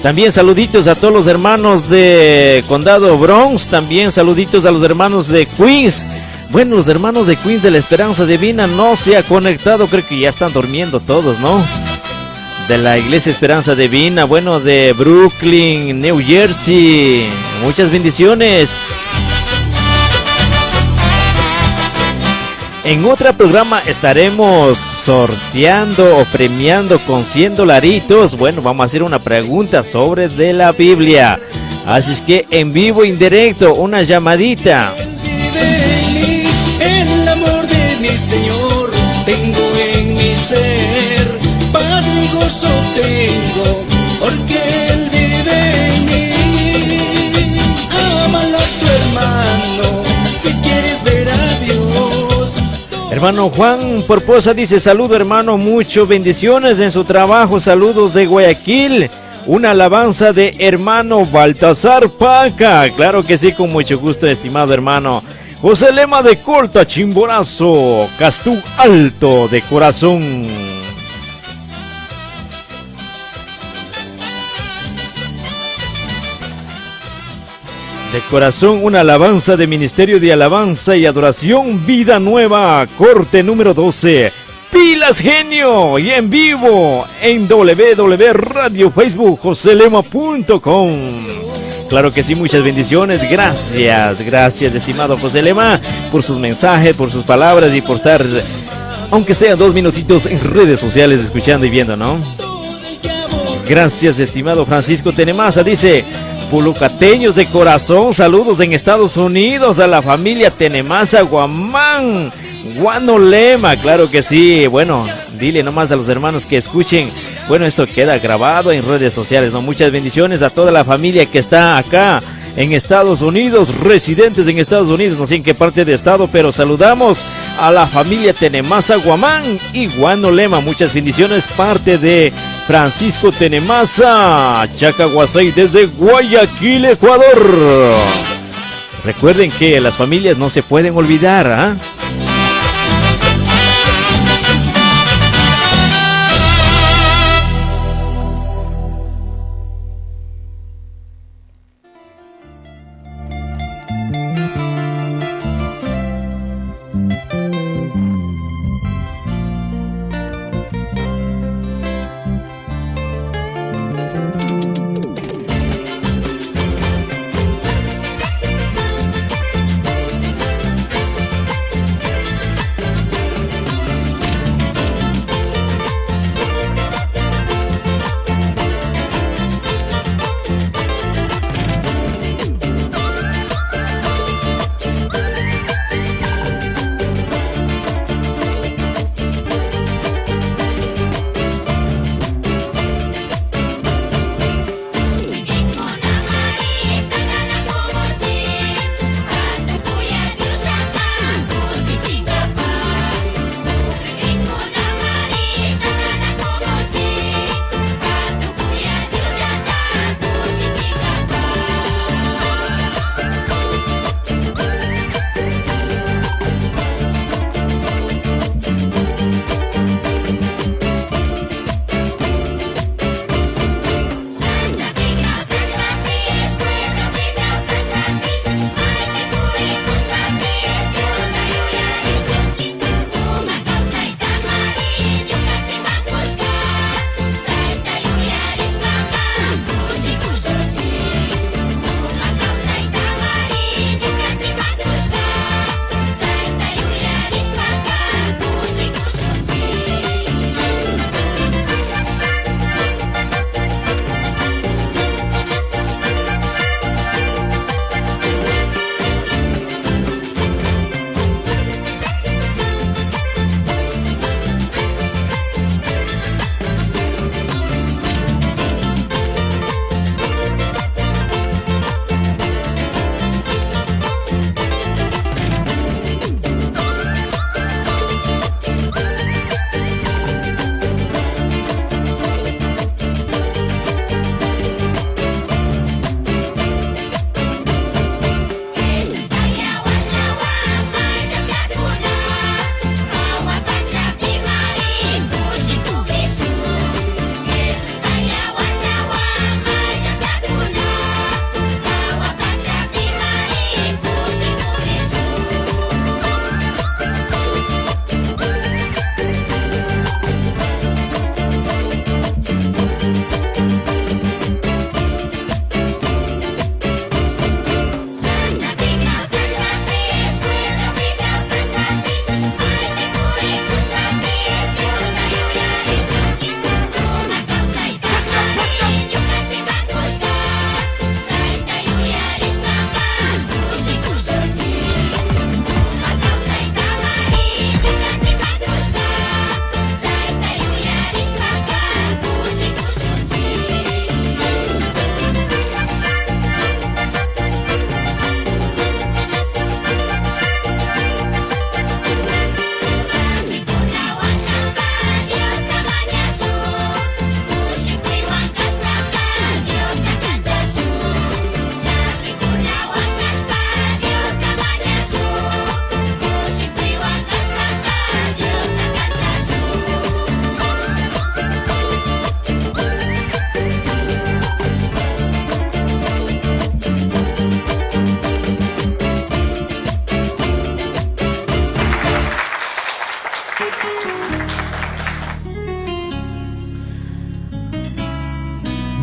También saluditos a todos los hermanos de Condado Bronx, también saluditos a los hermanos de Queens. Bueno, los hermanos de Queens de la Esperanza Divina no se ha conectado, creo que ya están durmiendo todos, ¿no? De la Iglesia Esperanza Divina, bueno, de Brooklyn, New Jersey. Muchas bendiciones. En otro programa estaremos sorteando o premiando con $100. Bueno, vamos a hacer una pregunta sobre de la Biblia. Así es que en vivo, en directo, una llamadita. El amor de mi Señor tengo en mi ser, paz y gozo tengo, porque Él vive en mí. Ámalo a tu hermano, si quieres ver a Dios. Hermano Juan Porposa dice, saludo hermano, mucho bendiciones en su trabajo, saludos de Guayaquil. Una alabanza de hermano Baltasar Paca. Claro que sí, con mucho gusto, estimado hermano. José Lema de Corta Chimborazo, Castú Alto de corazón. De corazón, una alabanza de Ministerio de Alabanza y Adoración Vida Nueva, corte número 12. ¡Pilas, genio! Y en vivo en www.radiofacebook.joselema.com. Claro que sí, muchas bendiciones. Gracias, gracias, estimado José Lema, por sus mensajes, por sus palabras y por estar, aunque sea 2 minutitos, en redes sociales escuchando y viendo, ¿no? Gracias, estimado Francisco Tenemasa. Dice, pulucateños de corazón, saludos en Estados Unidos a la familia Tenemasa, Guamán, Guanolema. Claro que sí. Bueno, dile nomás a los hermanos que escuchen. Bueno, esto queda grabado en redes sociales, ¿no? Muchas bendiciones a toda la familia que está acá en Estados Unidos, residentes en Estados Unidos, no sé en qué parte de estado, pero saludamos a la familia Tenemasa, Guamán y Guanolema. Muchas bendiciones, parte de Francisco Tenemasa, Chacahuasay, desde Guayaquil, Ecuador. Recuerden que las familias no se pueden olvidar, ¿ah?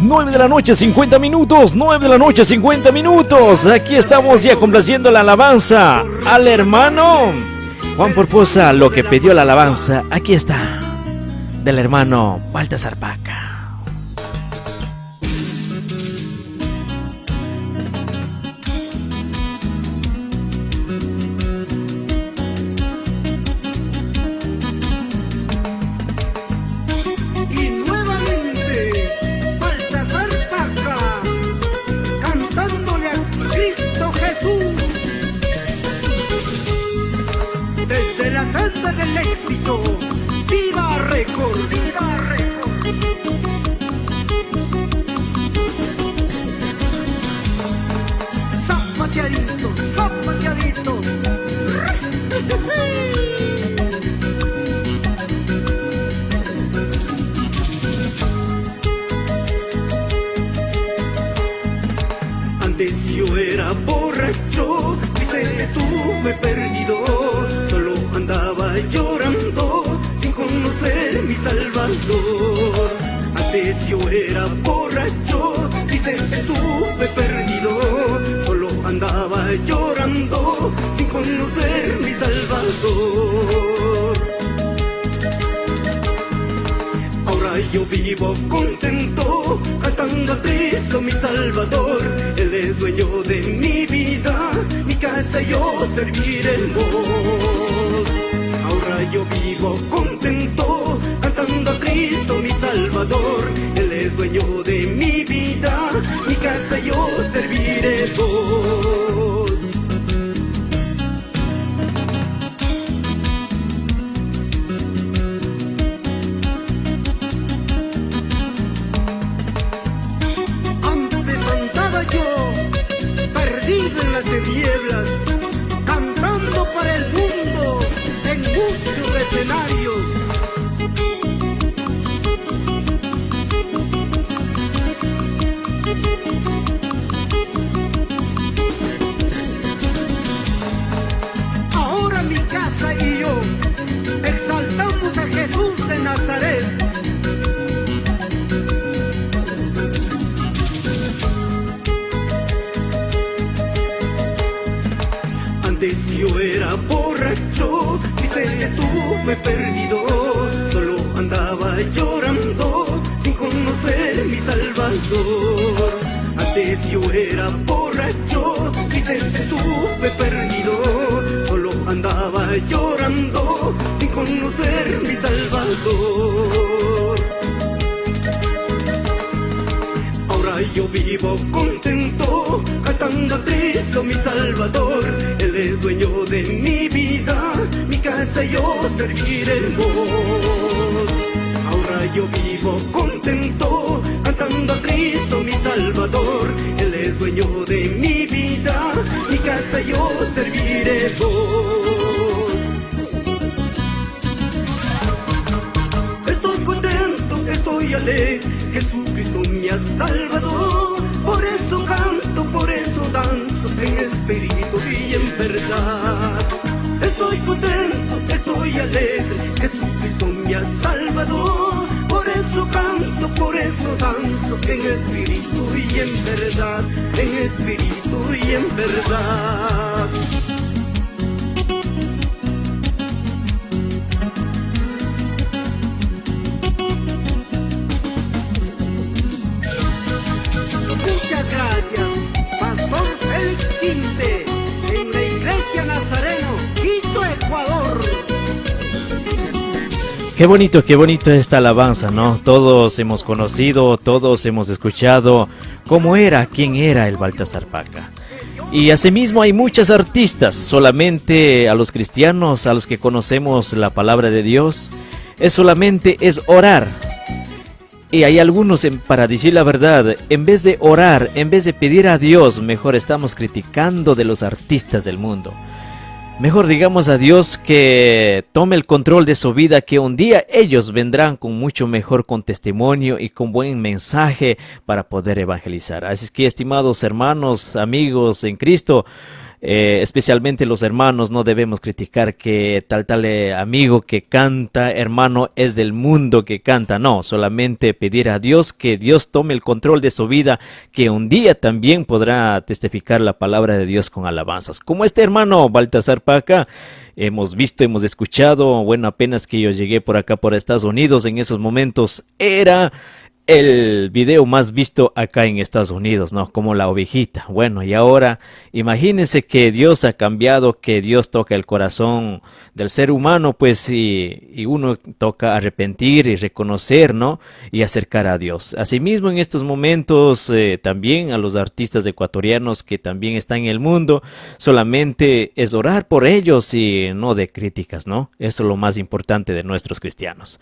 9 de la noche, 50 minutos. 9 de la noche, 50 minutos. Aquí estamos ya complaciendo la alabanza al hermano Juan Porposa. Lo que pidió la alabanza, aquí está, del hermano Baltasar Paca. Antes yo era borracho, triste, estuve perdido, solo andaba llorando sin conocer mi Salvador. Antes yo era borracho, triste, estuve perdido, solo andaba llorando sin conocer mi Salvador. Ahora yo vivo contento, cantando a Cristo mi Salvador. Él es dueño de mi vida, mi casa y yo serviremos. Ahora yo vivo contento, cantando a Cristo mi Salvador. Él es dueño de mi vida, mi casa y yo serviremos. Tinieblas, cantando para el mundo en muchos escenarios. Ahora mi casa y yo exaltamos a Jesús de Nazaret. Antes yo era borracho, triste, estuve perdido, solo andaba llorando sin conocer mi Salvador. Antes yo era borracho, triste, estuve perdido, solo andaba llorando sin conocer mi Salvador. Ahora yo vivo contento, cantando a Cristo mi Salvador. Él es dueño de mi vida, mi casa y yo serviremos. Ahora yo vivo contento, cantando a Cristo mi Salvador. Él es dueño de mi vida, mi casa y yo serviremos. Estoy contento, estoy alegre, Jesucristo me ha salvado. Por eso canto, por eso danzo, en espíritu y en verdad. Estoy contento, estoy alegre, Jesucristo me ha salvado. Por eso canto, por eso danzo, en espíritu y en verdad, en espíritu y en verdad. Muchas gracias, Pastor Félix Quinte, en la Iglesia Nazareno, Quito, Ecuador. Qué bonito esta alabanza, ¿no? Todos hemos conocido, todos hemos escuchado cómo era, quién era el Baltasar Paca. Y asimismo hay muchos artistas, solamente a los cristianos, a los que conocemos la palabra de Dios, solamente es orar. Y hay algunos, para decir la verdad, en vez de orar, en vez de pedir a Dios, mejor estamos criticando de los artistas del mundo. Mejor digamos a Dios que tome el control de su vida, que un día ellos vendrán con mucho mejor con testimonio y con buen mensaje para poder evangelizar. Así que, estimados hermanos, amigos en Cristo, especialmente los hermanos, no debemos criticar que tal amigo que canta, hermano, es del mundo que canta. No, solamente pedir a Dios que Dios tome el control de su vida, que un día también podrá testificar la palabra de Dios con alabanzas. Como este hermano Baltasar Paca, hemos visto, hemos escuchado, bueno, apenas que yo llegué por acá, por Estados Unidos, en esos momentos era el video más visto acá en Estados Unidos, ¿no? Como la ovejita. Bueno, y ahora imagínense que Dios ha cambiado, que Dios toca el corazón del ser humano, pues, y uno toca arrepentir y reconocer, ¿no? Y acercar a Dios. Asimismo, en estos momentos, también a los artistas ecuatorianos que también están en el mundo, solamente es orar por ellos y no de críticas, ¿no? Eso es lo más importante de nuestros cristianos.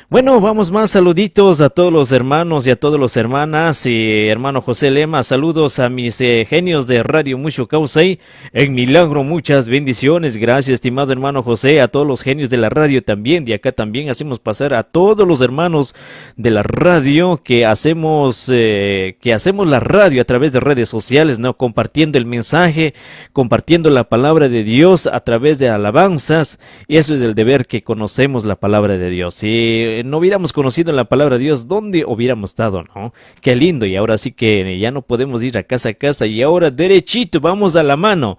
Bueno, vamos más saluditos a todos los hermanos y a todos los hermanas y hermano José Lema, saludos a mis genios de Radio Mucho Causay, en Milagro, muchas bendiciones, gracias estimado hermano José, a todos los genios de la radio también, de acá también hacemos pasar a todos los hermanos de la radio que hacemos la radio a través de redes sociales, ¿no? Compartiendo el mensaje, compartiendo la palabra de Dios a través de alabanzas, y eso es el deber que conocemos la palabra de Dios. Si no hubiéramos conocido la palabra de Dios, ¿dónde hubiéramos estado, no? Qué lindo, y ahora sí que ya no podemos ir a casa, y ahora derechito, vamos a la mano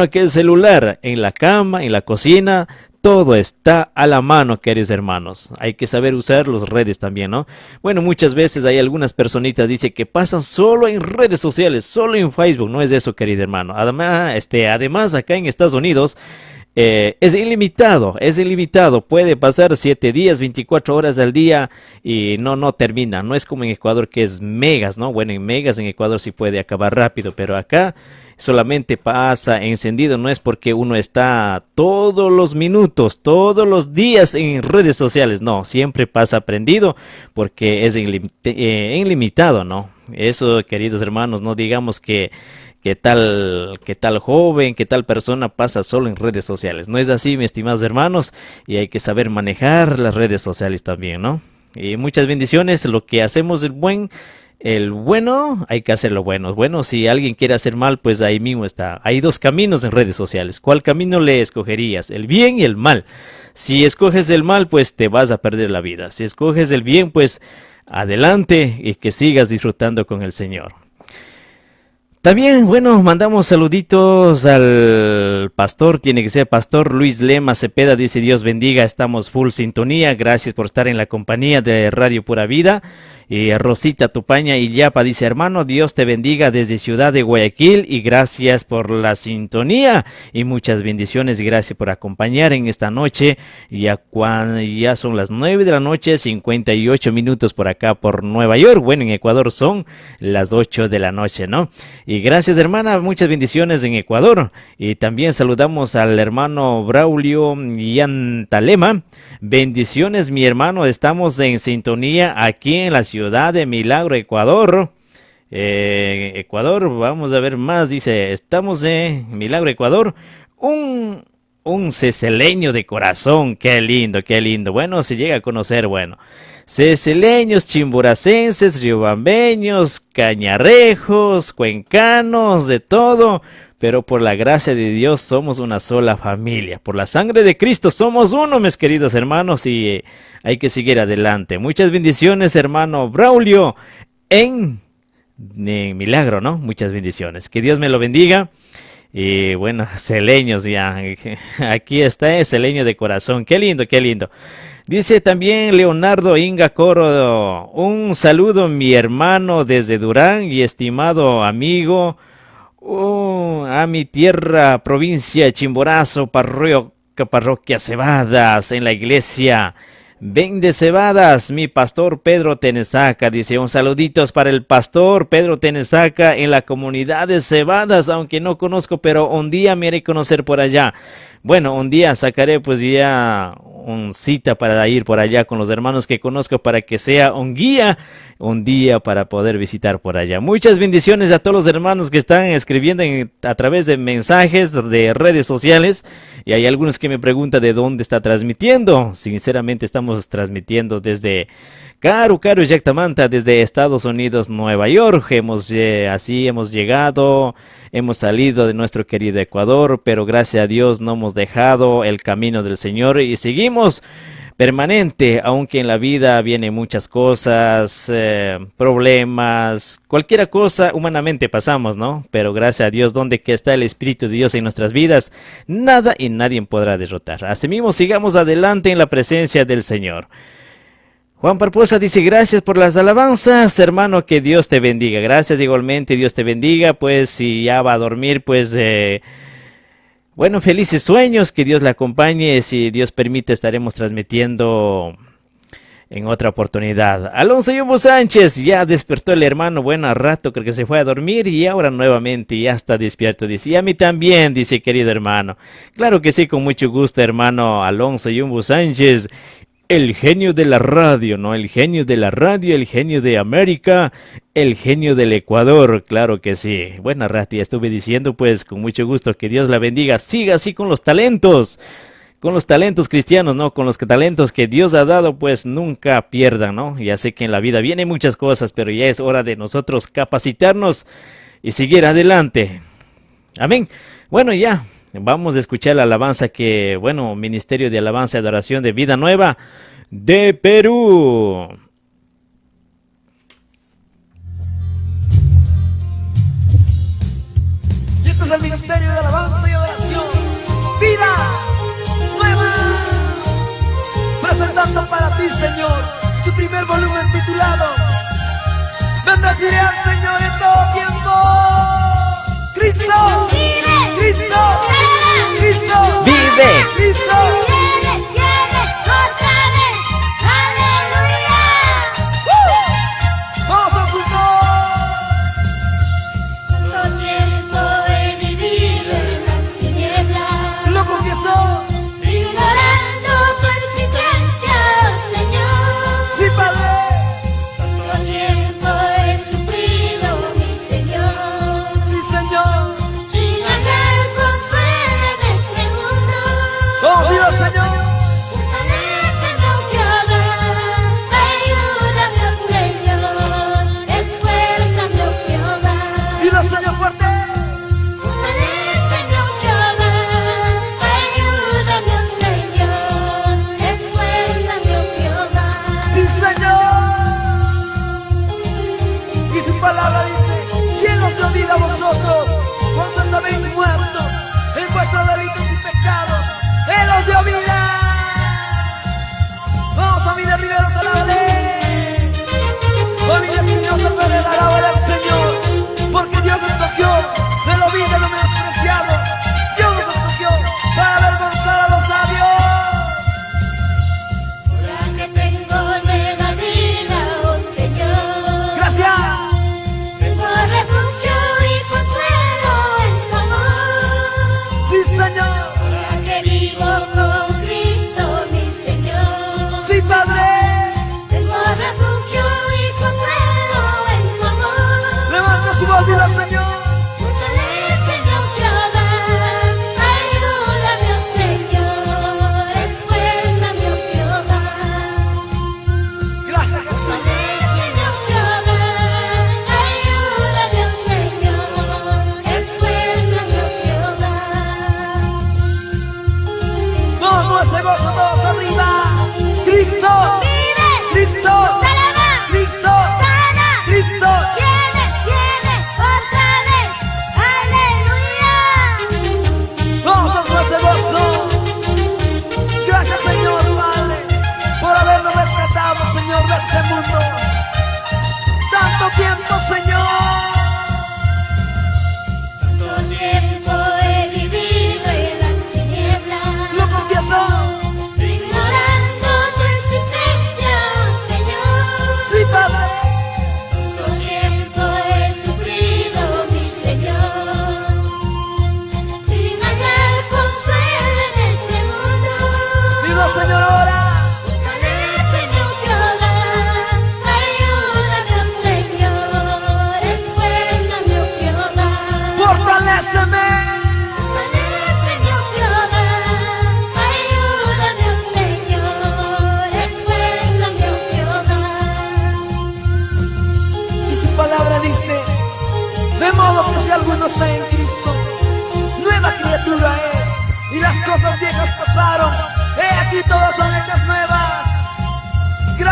que el celular, en la cama, en la cocina, todo está a la mano, queridos hermanos. Hay que saber usar las redes también, ¿no? Bueno, muchas veces hay algunas personitas dicen que pasan solo en redes sociales, solo en Facebook. No es eso, querido hermano. Además acá en Estados Unidos, es ilimitado, puede pasar 7 días, 24 horas al día y no termina, no es como en Ecuador que es megas, ¿no? Bueno, en megas en Ecuador sí puede acabar rápido, pero acá solamente pasa encendido, no es porque uno está todos los minutos, todos los días en redes sociales, no, siempre pasa prendido porque es ilimitado, ¿no? Eso, queridos hermanos, no digamos que tal joven, que tal persona pasa solo en redes sociales. No es así, mis estimados hermanos, y hay que saber manejar las redes sociales también, ¿no? Y muchas bendiciones, lo que hacemos el bueno, hay que hacer lo bueno. Bueno, si alguien quiere hacer mal, pues ahí mismo está. Hay 2 caminos en redes sociales. ¿Cuál camino le escogerías? El bien y el mal. Si escoges el mal, pues te vas a perder la vida. Si escoges el bien, pues adelante y que sigas disfrutando con el Señor. También, bueno, mandamos saluditos al pastor, tiene que ser pastor Luis Lema Cepeda, dice Dios bendiga, estamos full sintonía, gracias por estar en la compañía de Radio Pura Vida. Y Rosita Tupaña y Yapa dice, hermano, Dios te bendiga desde Ciudad de Guayaquil y gracias por la sintonía y muchas bendiciones, gracias por acompañar en esta noche. Ya son las 9 de la noche, 58 minutos por acá por Nueva York, bueno, en Ecuador son las 8 de la noche, ¿no? Y gracias hermana, muchas bendiciones en Ecuador. Y también saludamos al hermano Braulio Yantalema, bendiciones mi hermano, estamos en sintonía aquí en la ciudad de Milagro, Ecuador. Ecuador, vamos a ver más, dice, estamos en Milagro, Ecuador, un ceceleño de corazón, qué lindo, bueno, se llega a conocer, bueno, ceceleños, chimboracenses, riobambeños, cañarrejos, cuencanos, de todo, pero por la gracia de Dios somos una sola familia, por la sangre de Cristo somos uno, mis queridos hermanos, y hay que seguir adelante. Muchas bendiciones, hermano Braulio, en Milagro, ¿no? Muchas bendiciones, que Dios me lo bendiga. Y bueno, celeños ya, aquí está el celeño de corazón, qué lindo, qué lindo. Dice también Leonardo Inga Coro, un saludo mi hermano desde Durán y estimado amigo a mi tierra, provincia de Chimborazo, parroquia Cebadas, en la iglesia Ven de Cebadas, mi pastor Pedro Tenesaca, dice un saluditos para el pastor Pedro Tenesaca en la comunidad de Cebadas, aunque no conozco, pero un día me haré conocer por allá. Bueno, un día sacaré pues ya un cita para ir por allá con los hermanos que conozco para que sea un guía, un día para poder visitar por allá. Muchas bendiciones a todos los hermanos que están escribiendo a través de mensajes de redes sociales y hay algunos que me preguntan de dónde está transmitiendo. Sinceramente estamos estamos transmitiendo desde Caru Yactamanta, desde Estados Unidos, Nueva York. Así hemos llegado, hemos salido de nuestro querido Ecuador, pero gracias a Dios no hemos dejado el camino del Señor y seguimos permanente, aunque en la vida vienen muchas cosas, problemas, cualquier cosa humanamente pasamos, ¿no? Pero gracias a Dios, donde que está el Espíritu de Dios en nuestras vidas, nada y nadie podrá derrotar. Asimismo, sigamos adelante en la presencia del Señor. Juan Parposa dice, gracias por las alabanzas, hermano, que Dios te bendiga. Gracias igualmente, Dios te bendiga. Pues si ya va a dormir, pues bueno, felices sueños, que Dios la acompañe. Si Dios permite, estaremos transmitiendo en otra oportunidad. Alonso Yumbo Sánchez, ya despertó el hermano, bueno, a rato creo que se fue a dormir y ahora nuevamente ya está despierto, dice, y a mí también, dice, querido hermano. Claro que sí, con mucho gusto, hermano Alonso Yumbo Sánchez. El genio de la radio, ¿no? El genio de la radio, el genio de América, el genio del Ecuador, claro que sí. Buena rato, ya estuve diciendo, pues, con mucho gusto, que Dios la bendiga. Siga así con los talentos cristianos, ¿no? Con los talentos que Dios ha dado, pues, nunca pierdan, ¿no? Ya sé que en la vida vienen muchas cosas, pero ya es hora de nosotros capacitarnos y seguir adelante. Amén. Bueno, ya. Vamos a escuchar la alabanza que, bueno, Ministerio de Alabanza y Adoración de Vida Nueva de Perú. Y este es el Ministerio de Alabanza y Adoración Vida Nueva, presentando para ti, Señor, su primer volumen titulado Bendeciré al Señor en todo tiempo. Cristo vive, Cristo Cristo vive, Cristo viene otra vez. Aleluya. Vamos a su voz. Todo tiempo he vivido en las tinieblas. Lo confieso, ignorando tu existencia, Señor. Sí, Padre. Tanto tiempo he sufrido, mi Señor.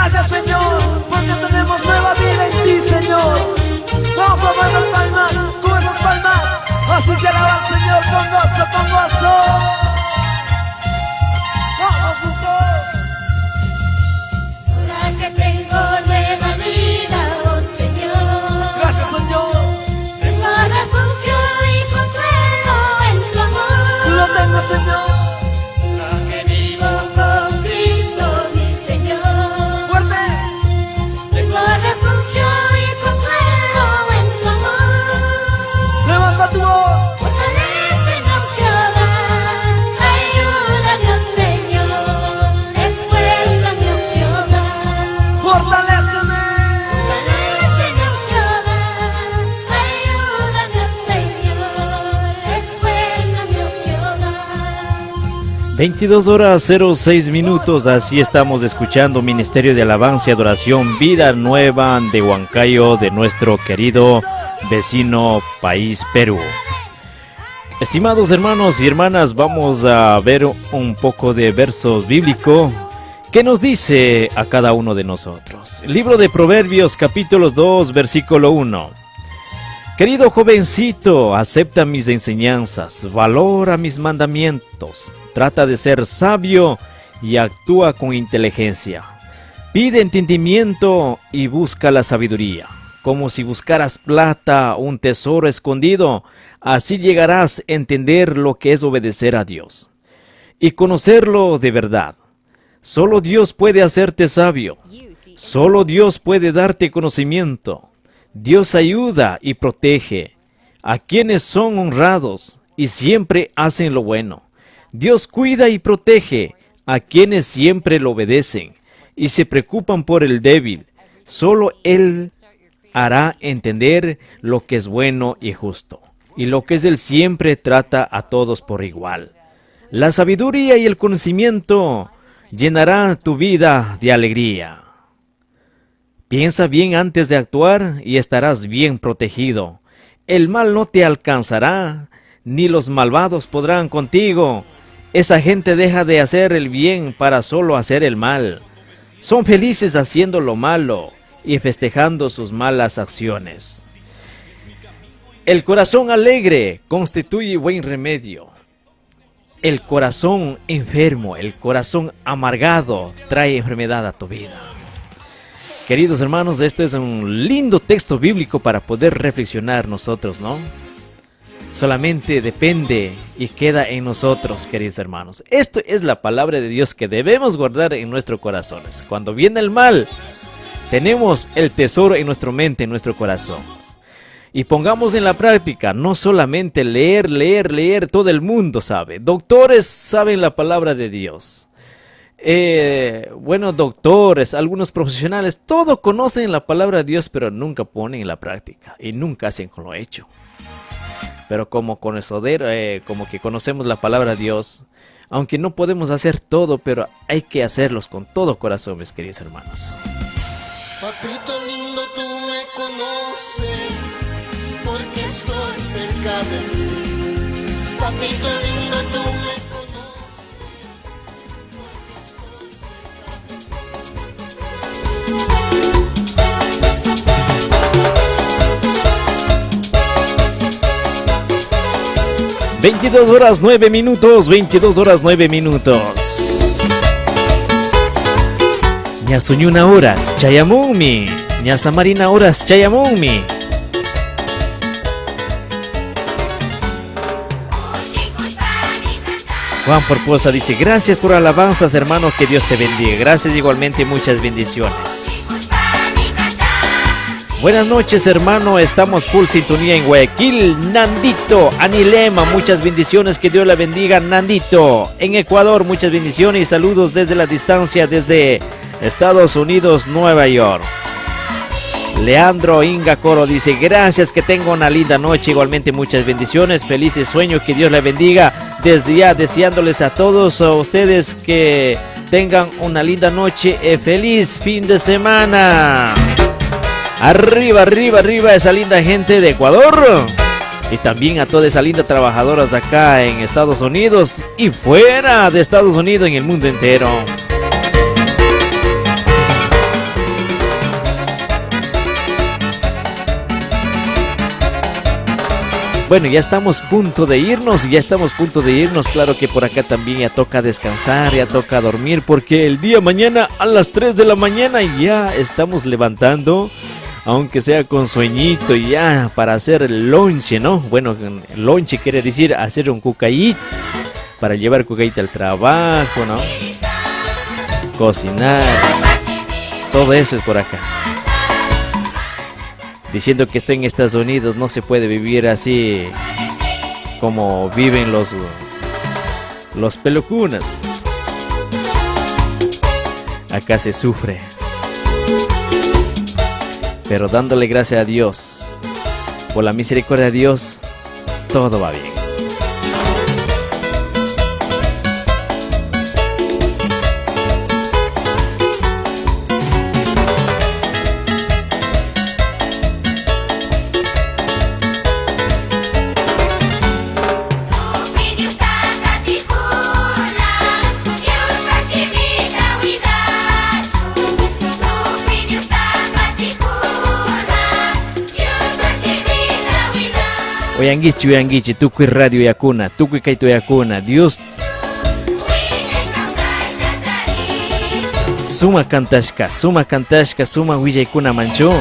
Gracias, Señor, porque tenemos nueva vida en ti, Señor. Vamos a poner las palmas, sube esas palmas. Así se alaba al Señor con gozo, con gozo. Vamos juntos. Ahora que tengo nueva vida, oh Señor. Gracias, Señor. Tengo refugio y consuelo en tu amor. Lo tengo, Señor. Ahora que vivo con Cristo, mi Señor. Fuerte. Tengo refugio y consuelo en tu amor. Levanta tu voz. Fortaléceme, oh Jehová, ayúdame, oh Señor, esfuérzame, oh Jehová. Fortaléceme. Fortaléceme, oh Jehová, ayúdame, oh Señor, esfuérzame, oh Jehová. 22 horas 06 minutos, así estamos escuchando Ministerio de Alabanza y Adoración, Vida Nueva de Huancayo, de nuestro querido vecino país Perú. Estimados hermanos y hermanas, vamos a ver un poco de versos bíblicos que nos dice a cada uno de nosotros. El libro de Proverbios, capítulo 2, versículo 1. Querido jovencito, acepta mis enseñanzas, valora mis mandamientos, trata de ser sabio y actúa con inteligencia. Pide entendimiento y busca la sabiduría. Como si buscaras plata, un tesoro escondido, así llegarás a entender lo que es obedecer a Dios y conocerlo de verdad. Solo Dios puede hacerte sabio, solo Dios puede darte conocimiento. Dios ayuda y protege a quienes son honrados y siempre hacen lo bueno. Dios cuida y protege a quienes siempre lo obedecen y se preocupan por el débil. Solo Él hará entender lo que es bueno y justo, y lo que es Él siempre trata a todos por igual. La sabiduría y el conocimiento llenarán tu vida de alegría. Piensa bien antes de actuar y estarás bien protegido. El mal no te alcanzará, ni los malvados podrán contigo. Esa gente deja de hacer el bien para solo hacer el mal. Son felices haciendo lo malo y festejando sus malas acciones. El corazón alegre constituye buen remedio. El corazón enfermo, el corazón amargado trae enfermedad a tu vida. Queridos hermanos, este es un lindo texto bíblico para poder reflexionar nosotros, ¿no? Solamente depende y queda en nosotros, queridos hermanos. Esto es la palabra de Dios que debemos guardar en nuestros corazones. Cuando viene el mal, tenemos el tesoro en nuestra mente, en nuestro corazón. Y pongamos en la práctica, no solamente leer, todo el mundo sabe. Doctores saben la palabra de Dios. Doctores, algunos profesionales, todos conocen la palabra de Dios, pero nunca ponen en la práctica y nunca hacen con lo hecho. Pero como conocedor, como que conocemos la palabra de Dios, aunque no podemos hacer todo, pero hay que hacerlos con todo corazón, mis queridos hermanos. Papito lindo, tú me conoces, porque estoy cerca de ti. Papito lindo, tú me conoces, porque estoy cerca de ti. 22 horas 9 minutos, 22 horas 9 minutos. Ña Suñuna horas, Chayamumi. Ña Samarina horas, Chayamumi. Juan Porposa dice, gracias por alabanzas, hermano, que Dios te bendiga. Gracias igualmente, muchas bendiciones. Buenas noches, hermano, estamos full sintonía en Guayaquil. Nandito, Anilema, muchas bendiciones, que Dios la bendiga, Nandito. En Ecuador, muchas bendiciones y saludos desde la distancia, desde Estados Unidos, Nueva York. Leandro Inga Coro dice, gracias, que tenga una linda noche, igualmente muchas bendiciones, felices sueños, que Dios la bendiga. Desde ya deseándoles a todos a ustedes que tengan una linda noche, feliz fin de semana. Arriba, arriba, arriba esa linda gente de Ecuador. Y también a toda esa linda trabajadoras de acá en Estados Unidos y fuera de Estados Unidos, en el mundo entero. Bueno, ya estamos punto de irnos, claro que por acá también ya toca descansar, ya toca dormir, porque el día mañana a las 3 de la mañana ya estamos levantando, aunque sea con sueñito ya, para hacer el lonche, ¿no? Bueno, el lonche quiere decir hacer un cucayit, para llevar cucayit al trabajo, ¿no? Cocinar, todo eso es por acá. Diciendo que estoy en Estados Unidos, no se puede vivir así como viven los pelucunas. Acá se sufre. Pero dándole gracias a Dios, por la misericordia de Dios, todo va bien. Oyangichi, tukui radio yakuna, tukui kaito yakuna, Dios. Suma cantashka, suma willaykuna manchu.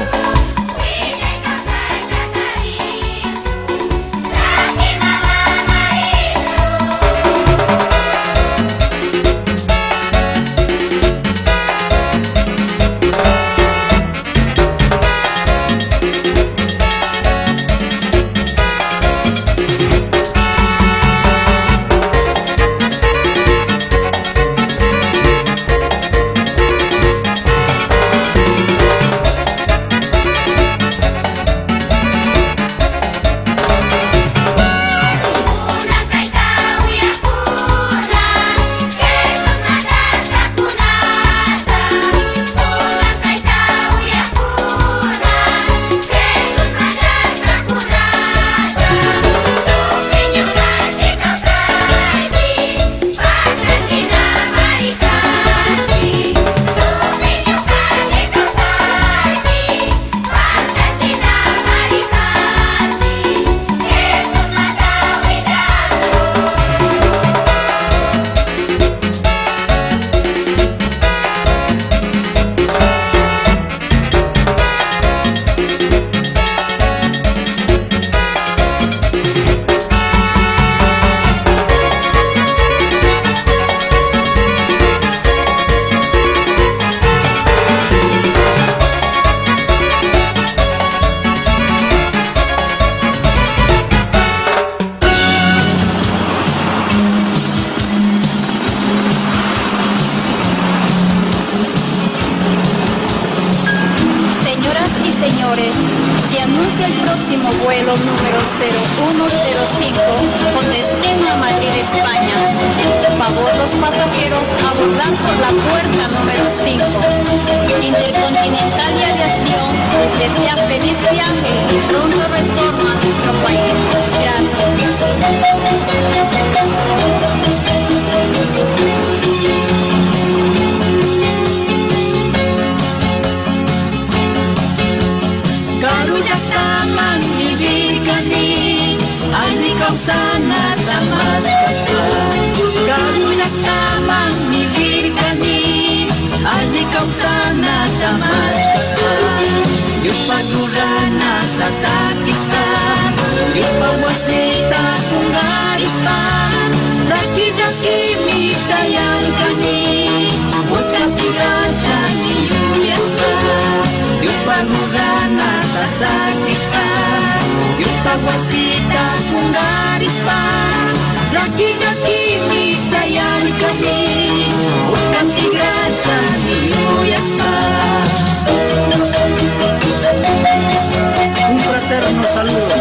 Un fraterno saludo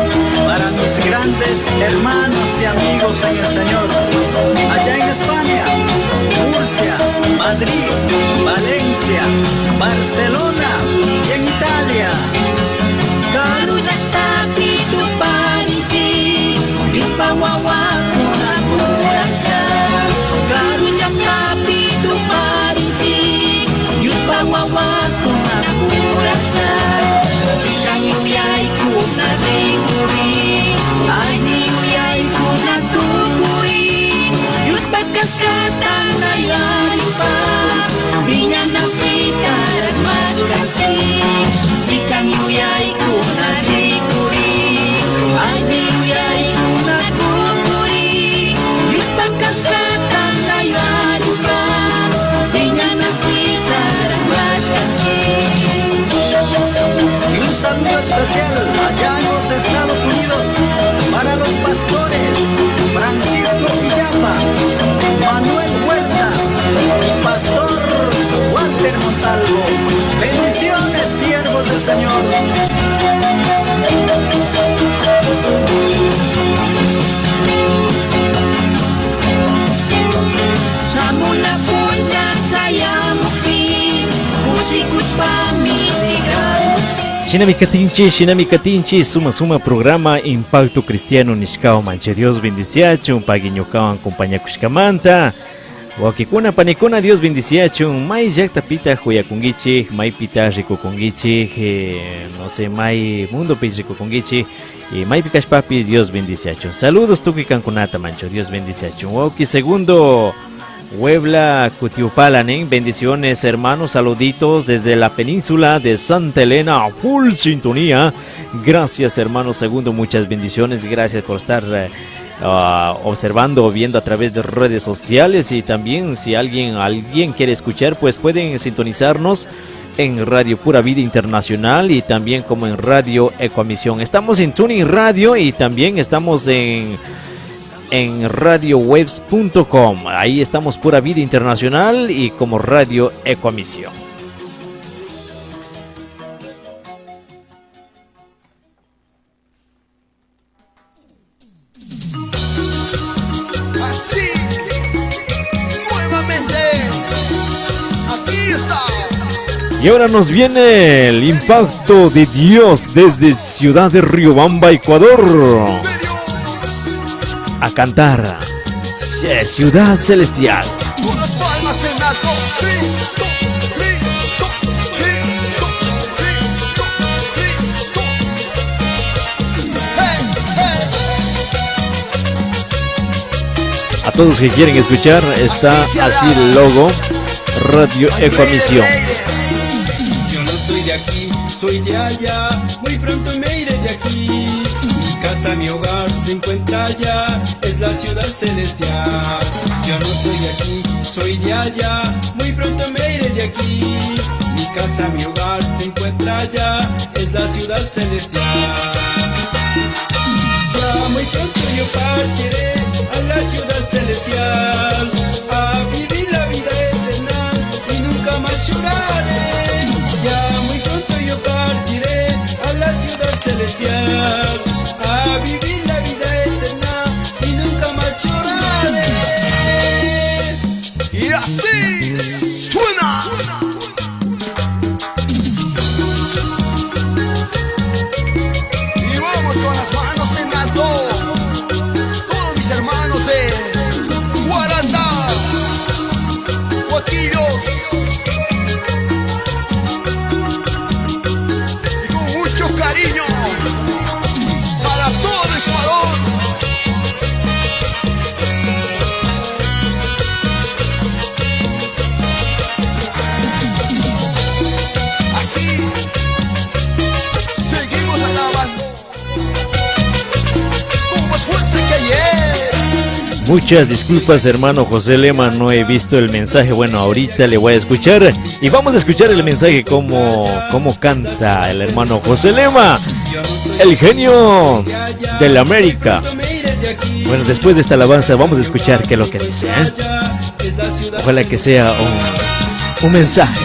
para mis grandes hermanos y amigos en el Señor, allá en España, Murcia, Madrid, Valencia, Barcelona y en Italia. Ay, cascatan ayaripa Viña na fita mas kansi Chikan yuyay kuna rikuri Ay yuyay kuna kukuri Yuspan cascatan ayaripa Viña na fita mas kansi. Y un saludo especial allá en los Estados Unidos para los pastores Francisco Villapa, Manuel Huerta y pastor Walter Montalvo. Bendiciones, siervos del Señor. Samuna punya saya mufi musikus pamiti gramusi. Shinami Katinchi, suma programa Impacto Cristiano Nishkao Manche. Dios bendiciacho, un paguiñocawan compañía Kushkamanta. Wakikuna panikuna Dios bendiciacho, mai yakta pita huyakungichi, mai pita rikokungichi, no sé, mai mundo pich rikokungichi, y mai pikash papis Dios bendiciacho. Saludos tuki cankunata mancho, Dios bendiciacho. Wauki segundo. Huebla, Cutiupalanen, bendiciones hermanos, saluditos desde la península de Santa Elena, full sintonía. Gracias hermano segundo, muchas bendiciones, gracias por estar observando o viendo a través de redes sociales. Y también si alguien quiere escuchar, pues pueden sintonizarnos en Radio Pura Vida Internacional y también como en Radio Ecoemisión. Estamos en Tuning Radio y también estamos en radiowebs.com. Ahí estamos Pura Vida Internacional y como Radio Ecoemisión. Así, nuevamente, aquí está. Y ahora nos viene el impacto de Dios desde Ciudad de Riobamba, Ecuador. A cantar Ciudad Celestial. Con las palmas en alto. Cristo, Cristo, Cristo, Cristo, Cristo. Hey, hey. A todos que quieren escuchar, está así el logo Radio Ecoemisión. Yo no soy de aquí, soy de allá. Muy pronto me iré de aquí. Mi casa, mi hogar se encuentra allá. Es la ciudad celestial. Yo no soy de aquí, soy de allá. Muy pronto me iré de aquí. Mi casa, mi hogar se encuentra allá. Es la ciudad celestial. Ya muy pronto yo partiré a la ciudad celestial, a vivir la vida eterna y nunca más lloraré. Ya muy pronto yo partiré a la ciudad celestial, a vivir la vida eterna y nunca más lloraré. Y así suena. Y vamos con las manos en alto. Todos mis hermanos de Guaranda, Guaquillos, y con mucho cariño para todo Ecuador. Así seguimos alabando con más fuerza que ayer. Muchas disculpas hermano José Lema, no he visto el mensaje. Bueno, ahorita le voy a escuchar y vamos a escuchar el mensaje como canta el hermano José Lema, el genio de la América. Bueno, después de esta alabanza vamos a escuchar qué es lo que dice, ¿eh? Ojalá que sea un mensaje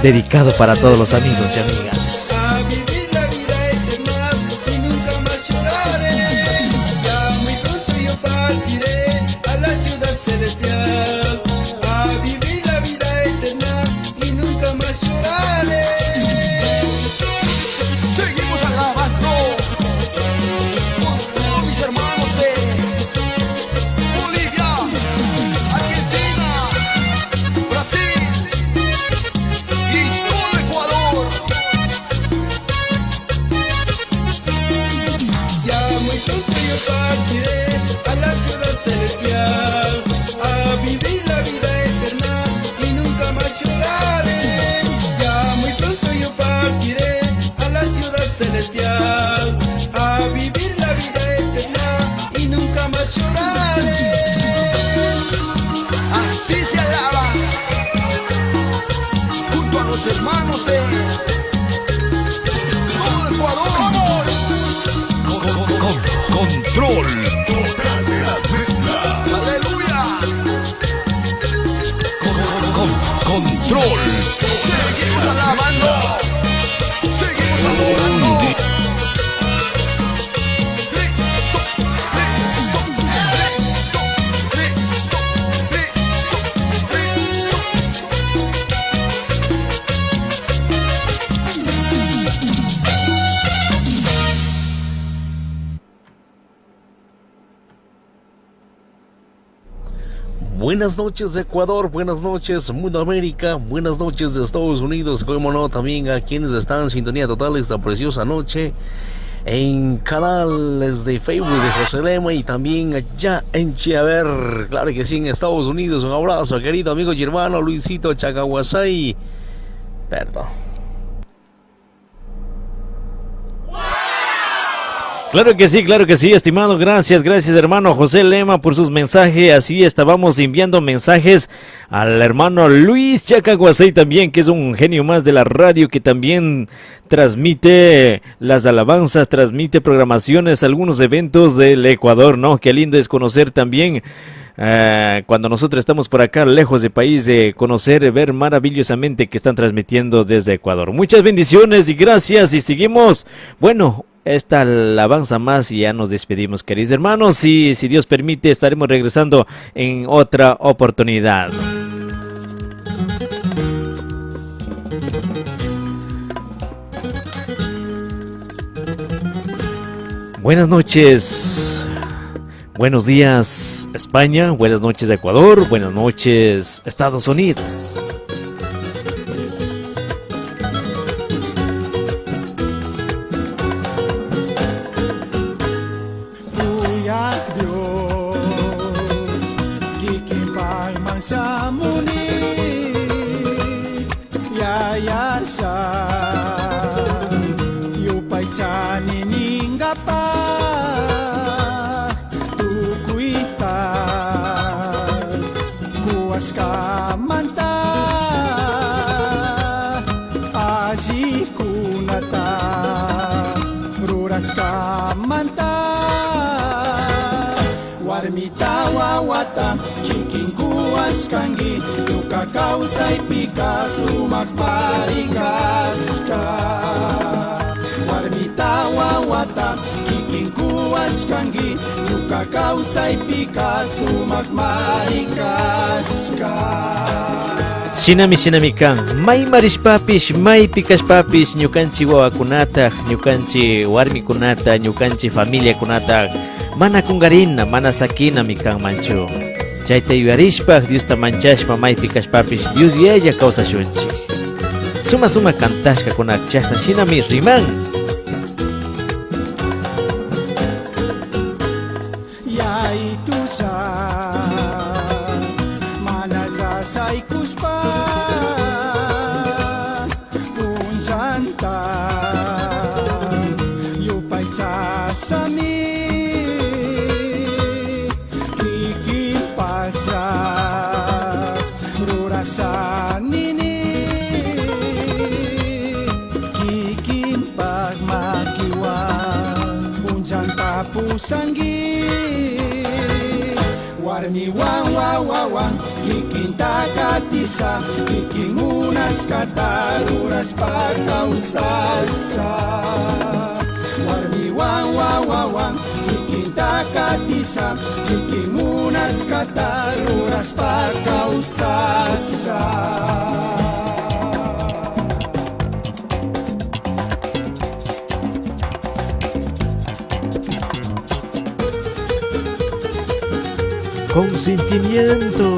dedicado para todos los amigos y amigas. Seguimos alabando con todos mis hermanos de Bolivia, Argentina, Brasil y todo Ecuador. muy pronto yo partiré a la ciudad celestial, a vivir la vida eterna y nunca más lloraré. Ya muy pronto yo partiré a la ciudad celestial, a vivir la vida eterna y nunca más lloraré. Así se alaba junto a los hermanos de todo Ecuador. Control total de las mezclas. Aleluya. Control. Seguimos alabando. Seguimos adorando. Cristo, Cristo, Cristo, Cristo, Cristo, Buenas noches Ecuador, buenas noches Mundo América, buenas noches de Estados Unidos, como no, también a quienes están en sintonía total esta preciosa noche en canales de Facebook de José Lema y también allá en Chiaver, claro que sí, en Estados Unidos. Un abrazo, querido amigo y hermano Luisito Chacahuasay. Perdón. Claro que sí, estimado, gracias hermano José Lema por sus mensajes. Así estábamos enviando mensajes al hermano Luis Chacahuasay también, que es un genio más de la radio, que también transmite las alabanzas, transmite programaciones, algunos eventos del Ecuador, ¿no? Qué lindo es conocer también cuando nosotros estamos por acá lejos del país, conocer, ver maravillosamente que están transmitiendo desde Ecuador. Muchas bendiciones y gracias, y seguimos, bueno, esta alabanza más y ya nos despedimos, queridos hermanos, y si Dios permite estaremos regresando en otra oportunidad. Buenas noches, buenos días España, buenas noches Ecuador, buenas noches Estados Unidos. Sa muli yayasa yupay chaninga pa tukuita kuas ka manta aji kunata ruras ka manta warmita wawata kuas kangi luka kausay Picasso magparigas ka warmita wawata kiking kuas kangi luka kausay Picasso magparigas ka. Sinami kang may maris papis, may pikas papis, nyukanchi wawakunata, nyukanchi warmi kunata, nyukanchi familia kunata, mana kungarina, mana sakina mikang mancho. Chayta yuarishpaq Dios tamanchashpa maypi kashpapis Dios yaya kawsashunchik. Suma kantashka kunakchashta shinami riman. Yaitusa manasasay kuspa unsanta yupay chasami sanini kikin pagmakiwa unjan tapusanggi warmi wawawawang kikin takatisa kikin unas kataruras pagkausasa warmi wawawawang kikin takatisa kikin unas kataruras pagkausasa. Con sentimiento.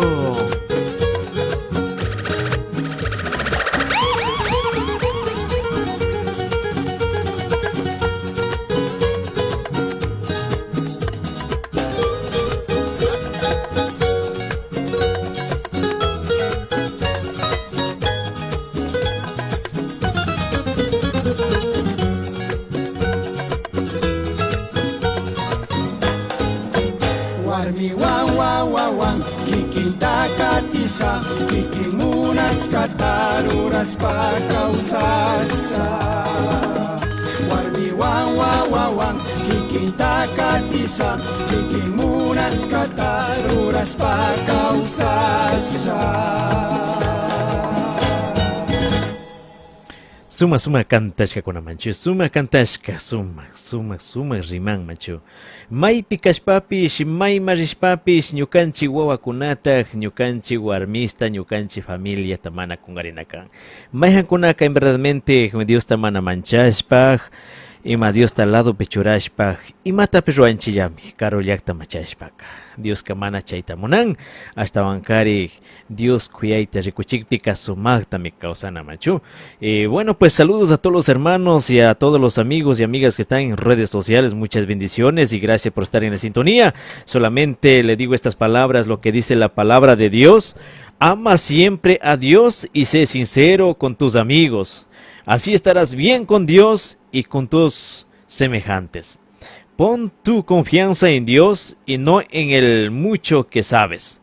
Warmi wan wan wan wan kikintaka tisa kikimunas kataruras pakausasa. Warmi wan wan wan wan kikintaka tisa kikimunas kataruras pakausasa. Suma cantashka kuna manchu, suma cantashka, suma riman manchu. May pikashpapish, may marishpapish, ñukanchi wawakunata, ñukanchi warmista, ñukanchi familia tamana kungarinakan. Mayhan kunaka en verdadmente Dios tamana manchashpaj, ima Dios talado pechurashpaj, imata peruanchillami, karo llakta machashpaka. Dios kamana chaita monan, hasta bancari Dios cuyaita rikuchikpika sumagta mi causana machu. Bueno, pues saludos a todos los hermanos y a todos los amigos y amigas que están en redes sociales, muchas bendiciones y gracias por estar en la sintonía. Solamente le digo estas palabras, lo que dice la palabra de Dios: ama siempre a Dios y sé sincero con tus amigos. Así estarás bien con Dios y con tus semejantes. Pon tu confianza en Dios y no en el mucho que sabes.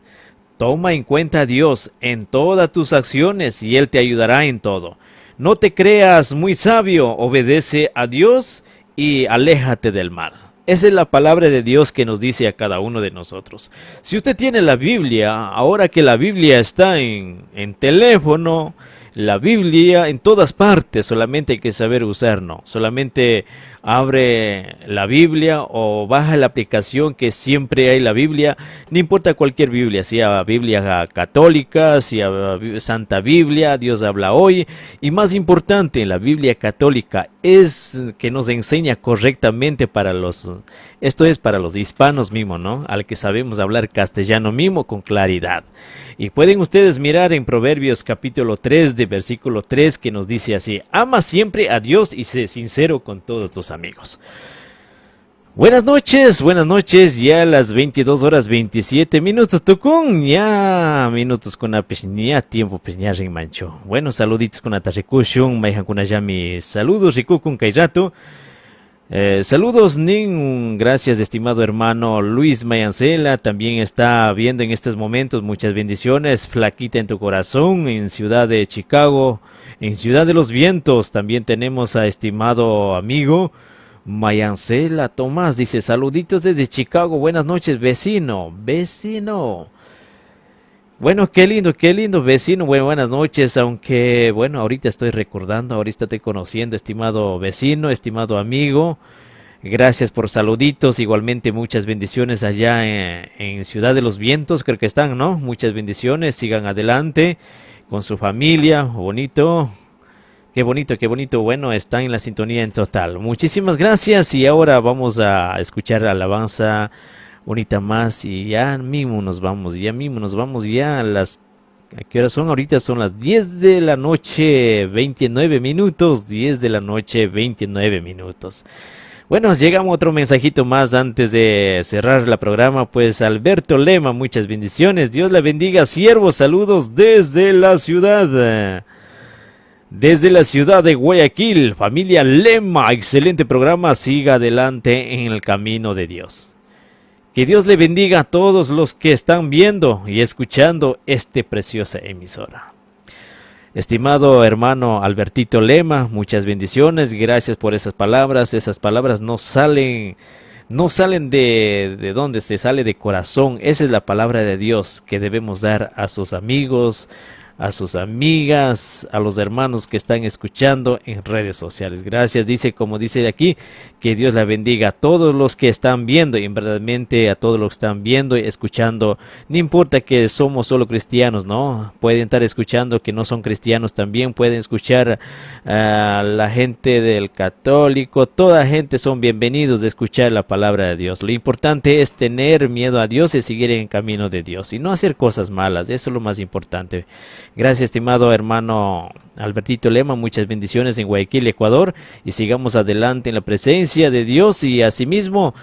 Toma en cuenta a Dios en todas tus acciones y Él te ayudará en todo. No te creas muy sabio, obedece a Dios y aléjate del mal. Esa es la palabra de Dios que nos dice a cada uno de nosotros. Si usted tiene la Biblia, ahora que la Biblia está en teléfono, la Biblia en todas partes, solamente hay que saber usar, no. Solamente abre la Biblia o baja la aplicación que siempre hay la Biblia, no importa cualquier Biblia, sea Biblia católica, sea Santa Biblia, Dios habla hoy, y más importante, la Biblia católica es que nos enseña correctamente para los, esto es para los hispanos mismos, ¿no? Al que sabemos hablar castellano mismo con claridad. Y pueden ustedes mirar en Proverbios capítulo 3 de versículo 3 que nos dice así: ama siempre a Dios y sé sincero con todos tus amigos. Buenas noches, ya a las 22 horas 27 minutos, Tucún, ya minutos con la ya tiempo ya mancho. Bueno, saluditos con Atarikushun, Maijan con Ayami, saludos Riku con Kairato. Saludos Nin, gracias estimado hermano Luis Mayancela, también está viendo en estos momentos, muchas bendiciones, Flaquita en tu corazón, en Ciudad de Chicago, en Ciudad de los Vientos, también tenemos a estimado amigo Mayancela Tomás, dice saluditos desde Chicago, buenas noches vecino. Bueno, qué lindo vecino, buenas noches, aunque bueno, ahorita estoy recordando, ahorita estoy conociendo, estimado vecino, estimado amigo, gracias por saluditos, igualmente muchas bendiciones allá en Ciudad de los Vientos, creo que están, ¿no? Muchas bendiciones, sigan adelante con su familia, bonito, qué bonito, bueno, están en la sintonía en total, muchísimas gracias y ahora vamos a escuchar la alabanza bonita más y ya mismo nos vamos, ya a las, ¿a qué horas son? Ahorita son las 10 de la noche, 29 minutos, 10 de la noche, 29 minutos. Bueno, llegamos a otro mensajito más antes de cerrar el programa, pues Alberto Lema, muchas bendiciones, Dios la bendiga, siervo, saludos desde la ciudad de Guayaquil, familia Lema, excelente programa, siga adelante en el camino de Dios. Que Dios le bendiga a todos los que están viendo y escuchando esta preciosa emisora. Estimado hermano Albertito Lema, muchas bendiciones, gracias por esas palabras no salen de donde se sale de corazón, esa es la palabra de Dios que debemos dar a sus amigos, a sus amigas, a los hermanos que están escuchando en redes sociales. Gracias, dice, como dice aquí, que Dios la bendiga a todos los que están viendo, y en verdaderamente a todos los que están viendo y escuchando, no importa que somos solo cristianos, ¿no? Pueden estar escuchando que no son cristianos también, pueden escuchar a la gente del católico, toda gente son bienvenidos de escuchar la palabra de Dios. Lo importante es tener miedo a Dios y seguir en el camino de Dios y no hacer cosas malas, eso es lo más importante. Gracias, estimado hermano Albertito Lema, muchas bendiciones en Guayaquil, Ecuador, y sigamos adelante en la presencia de Dios y asimismo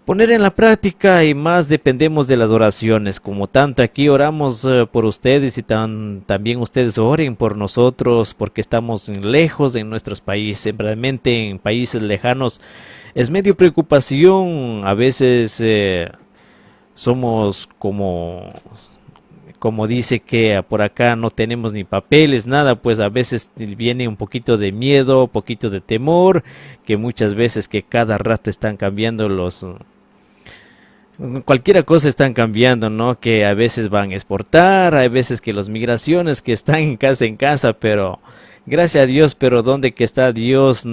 poner en la práctica y más dependemos de las oraciones, como tanto aquí oramos por ustedes y también ustedes oren por nosotros porque estamos lejos de nuestros países, realmente en países lejanos es medio preocupación a veces somos como dice que por acá no tenemos ni papeles, nada, pues a veces viene un poquito de miedo, un poquito de temor, que muchas veces que cada rato están cambiando cualquier cosa están cambiando, ¿no? Que a veces van a exportar, hay veces que las migraciones que están en casa, pero gracias a Dios, pero donde que está Dios,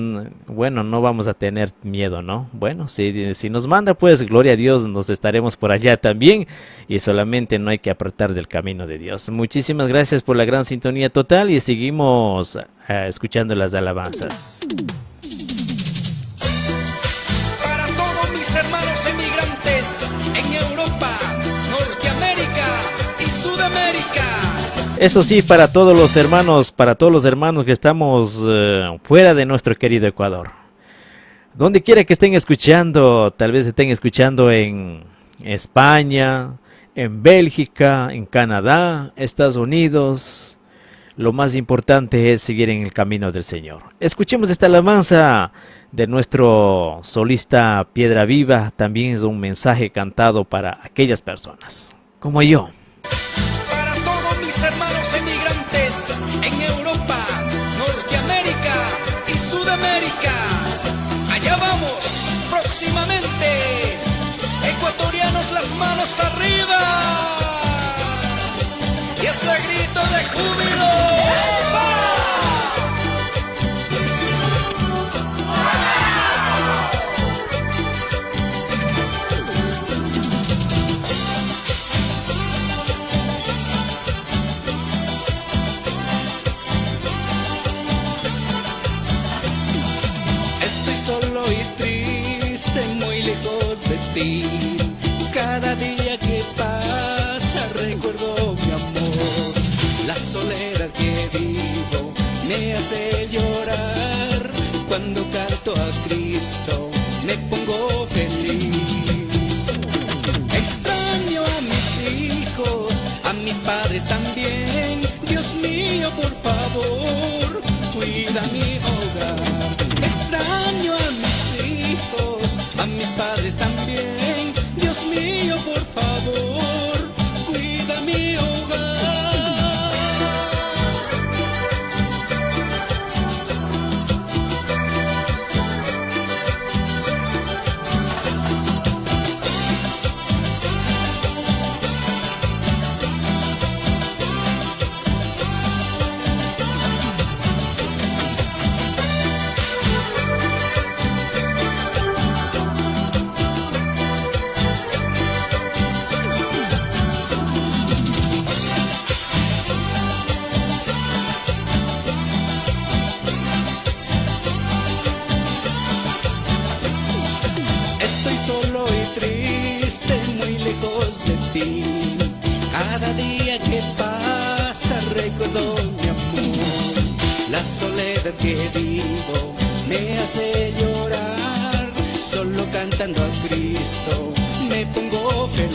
bueno, no vamos a tener miedo, ¿no? Bueno, si nos manda, pues gloria a Dios, nos estaremos por allá también y solamente no hay que apartar del camino de Dios. Muchísimas gracias por la gran sintonía total y seguimos escuchando las alabanzas. Para todos mis hermanos emigrantes en Europa, Norteamérica y Sudamérica. Eso sí, para todos los hermanos que estamos fuera de nuestro querido Ecuador. Donde quiera que estén escuchando, tal vez estén escuchando en España, en Bélgica, en Canadá, Estados Unidos. Lo más importante es seguir en el camino del Señor. Escuchemos esta alabanza de nuestro solista Piedra Viva. También es un mensaje cantado para aquellas personas como yo. Hermanos emigrantes en Europa, Norteamérica y Sudamérica. Allá vamos, próximamente. Ecuatorianos, las manos arriba. Y ese grito de júbilo. Solo y triste, muy lejos de ti. Cada día que pasa recuerdo mi amor. La soledad que vivo me hace llorar. Cuando canto a Cristo me pongo feliz. Extraño a mis hijos, a mis padres también. Dios mío, por favor, cuida mi hogar. Extraño a mis hijos, a mis padres también. Dios mío, por favor, cuida mi hogar. Solo y triste, muy lejos de ti. Cada día que pasa recuerdo mi amor. La soledad que vivo me hace llorar. Solo cantando a Cristo me pongo feliz.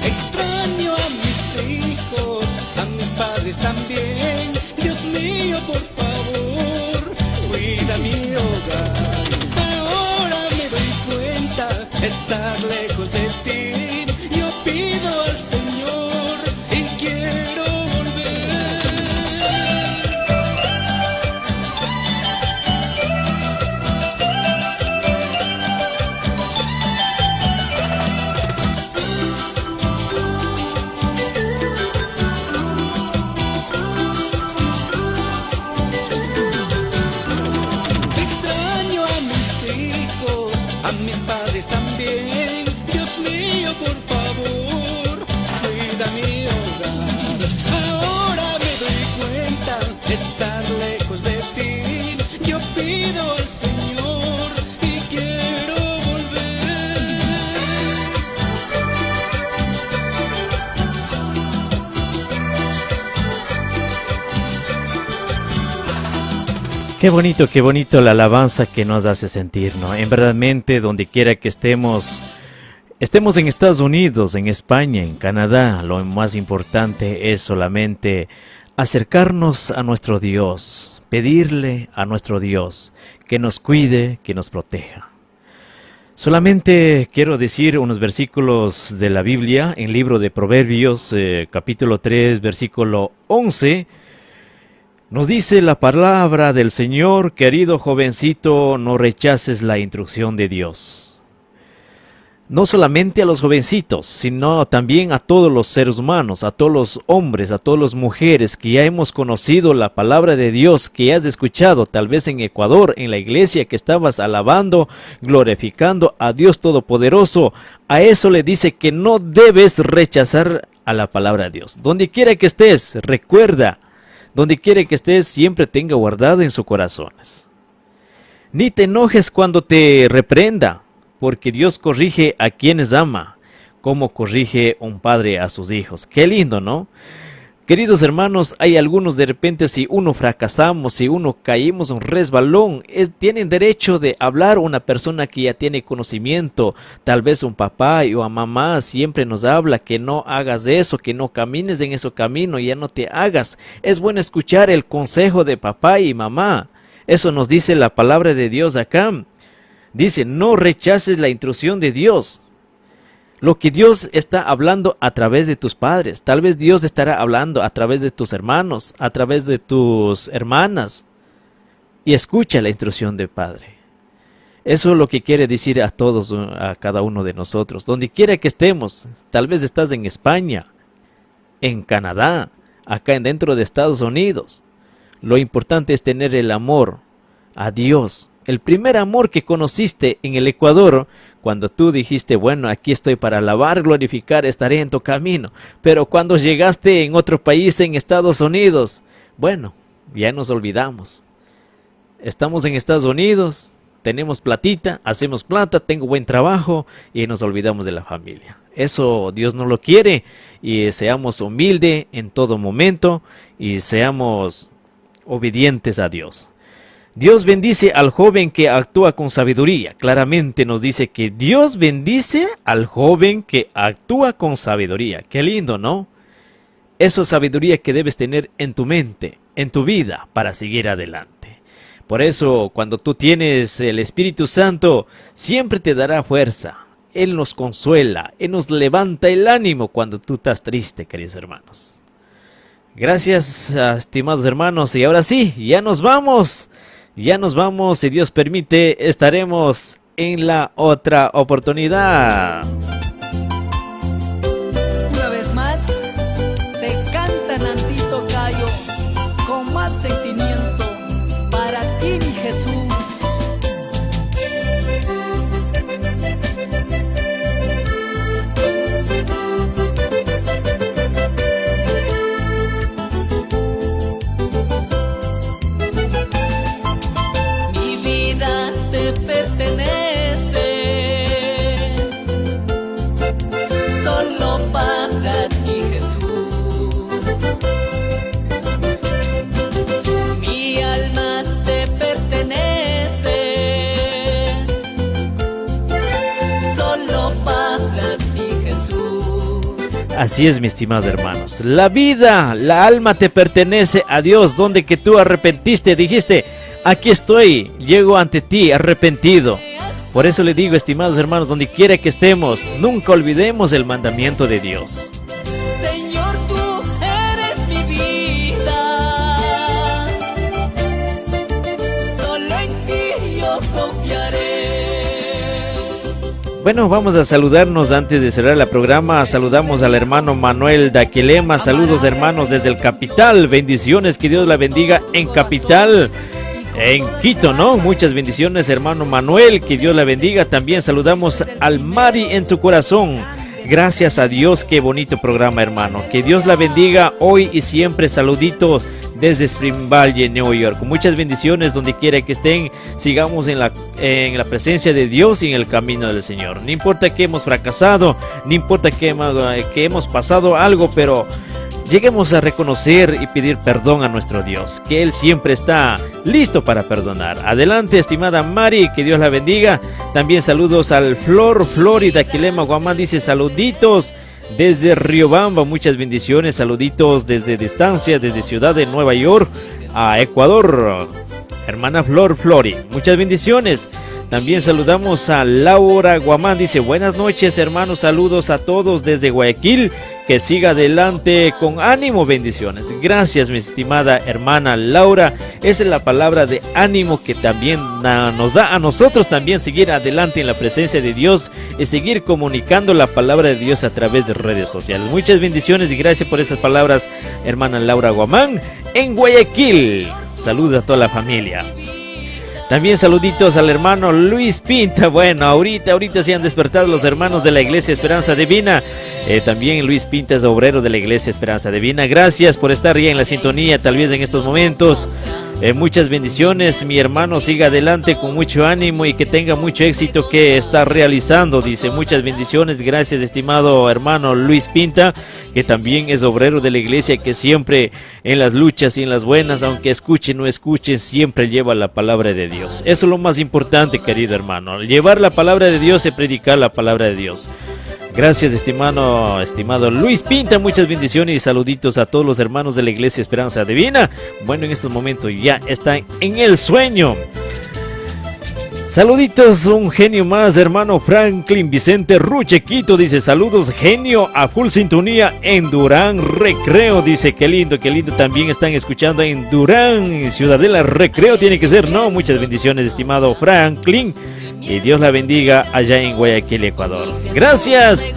Extraño a mis hijos, a mis padres también. Dios mío, por favor, cuida mi hogar. Estar lejos de ti, yo pido al Señor y quiero Extraño a mis hijos, a mis padres también. Dios mío, por favor, cuida mi hogar. Ahora me doy cuenta, estar lejos de ti. Yo pido al Señor y quiero volver. Qué bonito la alabanza que nos hace sentir, ¿no? En verdadmente, donde quiera que estemos en Estados Unidos, en España, en Canadá, lo más importante es solamente acercarnos a nuestro Dios, pedirle a nuestro Dios que nos cuide, que nos proteja. Solamente quiero decir unos versículos de la Biblia en el libro de Proverbios, capítulo 3, versículo 11. Nos dice la palabra del Señor: querido jovencito, no rechaces la instrucción de Dios. No solamente a los jovencitos, sino también a todos los seres humanos, a todos los hombres, a todas las mujeres que ya hemos conocido la palabra de Dios, que has escuchado tal vez en Ecuador, en la iglesia que estabas alabando, glorificando a Dios Todopoderoso. A eso le dice que no debes rechazar a la palabra de Dios. Donde quiera que estés, recuerda, donde quiera que estés, siempre tenga guardado en sus corazones. Ni te enojes cuando te reprenda, porque Dios corrige a quienes ama, como corrige un padre a sus hijos. Qué lindo, ¿no? Queridos hermanos, hay algunos de repente, si uno fracasamos, si uno caímos un resbalón, tienen derecho de hablar una persona que ya tiene conocimiento. Tal vez un papá o a mamá siempre nos habla que no hagas eso, que no camines en ese camino, ya no te hagas. Es bueno escuchar el consejo de papá y mamá. Eso nos dice la palabra de Dios acá. Dice, no rechaces la instrucción de Dios. Lo que Dios está hablando a través de tus padres. Tal vez Dios estará hablando a través de tus hermanos, a través de tus hermanas. Y escucha la instrucción del Padre. Eso es lo que quiere decir a todos, a cada uno de nosotros. Donde quiera que estemos, tal vez estás en España, en Canadá, acá dentro de Estados Unidos. Lo importante es tener el amor a Dios. El primer amor que conociste en el Ecuador, cuando tú dijiste, bueno, aquí estoy para alabar, glorificar, estaré en tu camino. Pero cuando llegaste en otro país, en Estados Unidos, bueno, ya nos olvidamos. Estamos en Estados Unidos, tenemos platita, hacemos plata, tengo buen trabajo y nos olvidamos de la familia. Eso Dios no lo quiere, y seamos humildes en todo momento y seamos obedientes a Dios. Dios bendice al joven que actúa con sabiduría. Claramente nos dice que Dios bendice al joven que actúa con sabiduría. Qué lindo, ¿no? Esa sabiduría que debes tener en tu mente, en tu vida, para seguir adelante. Por eso, cuando tú tienes el Espíritu Santo, siempre te dará fuerza. Él nos consuela, Él nos levanta el ánimo cuando tú estás triste, queridos hermanos. Gracias, estimados hermanos. Y ahora sí, ya nos vamos. Ya nos vamos, si Dios permite, estaremos en la otra oportunidad. Una vez más, te canta Nantito Cayo, con más sentimiento, para ti, mi Jesús. Te pertenece, solo para ti, Jesús. Mi alma te pertenece, solo para ti, Jesús. Así es, mis estimados hermanos. La vida, la alma te pertenece a Dios. Donde que tú arrepentiste, dijiste, aquí estoy, llego ante ti arrepentido. Por eso le digo, estimados hermanos, donde quiera que estemos, nunca olvidemos el mandamiento de Dios. Señor, tú eres mi vida, solo en ti yo confiaré. Bueno, vamos a saludarnos antes de cerrar el programa. Saludamos al hermano Manuel Daquilema. Saludos, hermanos, desde el Capital. Bendiciones, que Dios la bendiga en Capital. En Quito, ¿no? Muchas bendiciones, hermano Manuel, que Dios la bendiga. También saludamos al Mari en tu corazón. Gracias a Dios, qué bonito programa, hermano. Que Dios la bendiga hoy y siempre. Saluditos desde Spring Valley, New York. Muchas bendiciones donde quiera que estén. Sigamos en la presencia de Dios y en el camino del Señor. No importa que hemos fracasado, no importa que hemos pasado algo, pero lleguemos a reconocer y pedir perdón a nuestro Dios, que Él siempre está listo para perdonar. Adelante, estimada Mari, que Dios la bendiga. También saludos al Flor y Daquilema Guamán, dice saluditos desde Riobamba, muchas bendiciones, saluditos desde distancia, desde Ciudad de Nueva York a Ecuador. Hermana Flori, muchas bendiciones. También saludamos a Laura Guamán, dice buenas noches hermanos, saludos a todos desde Guayaquil, que siga adelante con ánimo, bendiciones. Gracias mi estimada hermana Laura, esa es la palabra de ánimo que también nos da a nosotros también seguir adelante en la presencia de Dios y seguir comunicando la palabra de Dios a través de redes sociales. Muchas bendiciones y gracias por esas palabras hermana Laura Guamán en Guayaquil. Saludos a toda la familia. También saluditos al hermano Luis Pinta. Bueno, ahorita se han despertado los hermanos de la Iglesia Esperanza Divina. También Luis Pinta es obrero de la Iglesia Esperanza Divina. Gracias por estar ya en la sintonía, tal vez en estos momentos. Muchas bendiciones, mi hermano, siga adelante con mucho ánimo y que tenga mucho éxito que está realizando, dice. Muchas bendiciones, gracias estimado hermano Luis Pinta, que también es obrero de la iglesia, que siempre en las luchas y en las buenas, aunque escuche no escuche, siempre lleva la palabra de Dios. Eso es lo más importante, querido hermano, llevar la palabra de Dios y predicar la palabra de Dios. Gracias estimado Luis Pinta, muchas bendiciones y saluditos a todos los hermanos de la Iglesia Esperanza Divina. Bueno, en estos momentos ya están en el sueño. Saluditos, un genio más, hermano Franklin Vicente Ruchequito, dice saludos genio a full sintonía en Durán Recreo, dice qué lindo, también están escuchando en Durán, Ciudadela Recreo tiene que ser, ¿no? Muchas bendiciones estimado Franklin. Y Dios la bendiga allá en Guayaquil, Ecuador. Gracias.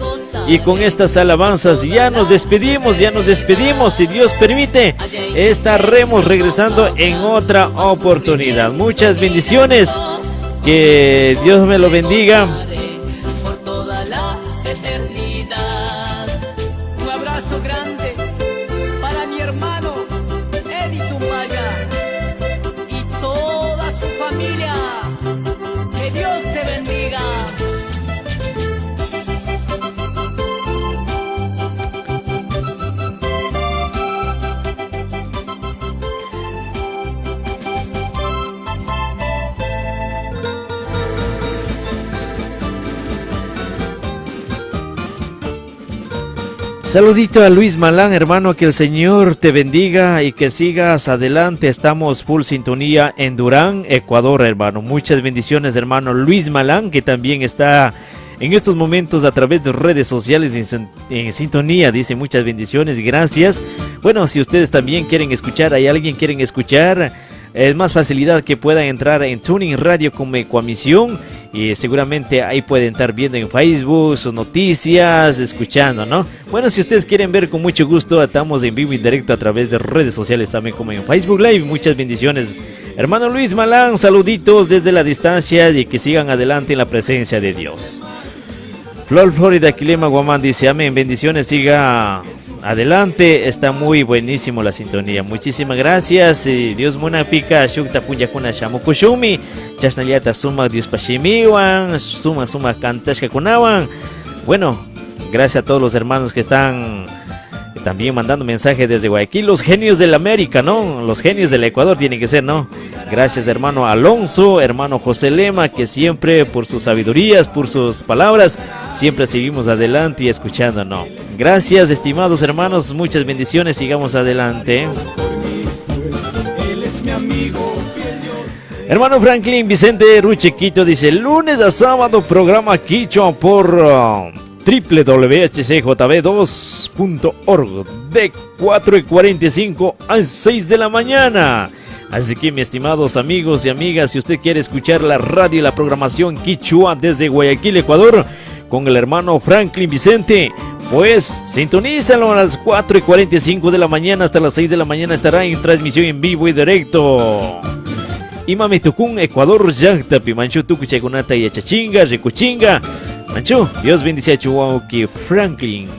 Y con estas alabanzas ya nos despedimos. Si Dios permite, estaremos regresando en otra oportunidad. Muchas bendiciones. Que Dios me lo bendiga. Por toda la eternidad. Un abrazo grande para mi hermano Edison Maya y toda su familia. Que Dios te bendiga. Saludito a Luis Malán, hermano, que el Señor te bendiga y que sigas adelante. Estamos full sintonía en Durán, Ecuador, hermano. Muchas bendiciones, hermano Luis Malán, que también está en estos momentos a través de redes sociales en sintonía. Dice muchas bendiciones, gracias. Bueno, si ustedes también quieren escuchar, hay alguien quieren escuchar, es más facilidad que puedan entrar en Tuning Radio como Ecuamisión y seguramente ahí pueden estar viendo en Facebook sus noticias, escuchando, ¿no? Bueno, si ustedes quieren ver, con mucho gusto, estamos en vivo y directo a través de redes sociales también como en Facebook Live. Muchas bendiciones, hermano Luis Malán, saluditos desde la distancia y que sigan adelante en la presencia de Dios. Flor Florida Quilema Guamán dice amén, bendiciones, siga adelante, está muy buenísimo la sintonía. Muchísimas gracias. Dios muna pica shukta punya kuna shamu kushumi. Chasnaliata suma Dios pashimiwan, suma cantashka kunawan. Bueno, gracias a todos los hermanos que están también mandando mensajes desde Guayaquil. Los genios de la América, ¿no? Los genios del Ecuador tienen que ser, ¿no? Gracias, hermano Alonso, hermano José Lema, que siempre por sus sabidurías, por sus palabras, siempre seguimos adelante y escuchando, ¿no? Gracias, estimados hermanos, muchas bendiciones, sigamos adelante. Hermano Franklin Vicente Ruchequito dice, lunes a sábado programa Quichua por www.hcjb2.org de 4:45 a 6 de la mañana. Así que, mis estimados amigos y amigas, si usted quiere escuchar la radio y la programación Quichua desde Guayaquil, Ecuador, con el hermano Franklin Vicente, pues sintonízalo a las 4:45 de la mañana hasta las 6 de la mañana. Estará en transmisión en vivo y directo. Imami Tucún, Ecuador, Yactapi, Manchu, Tucuchagunata y Achachinga, Recuchinga. Manchu, Dios bendice a Chihuahua Franklin.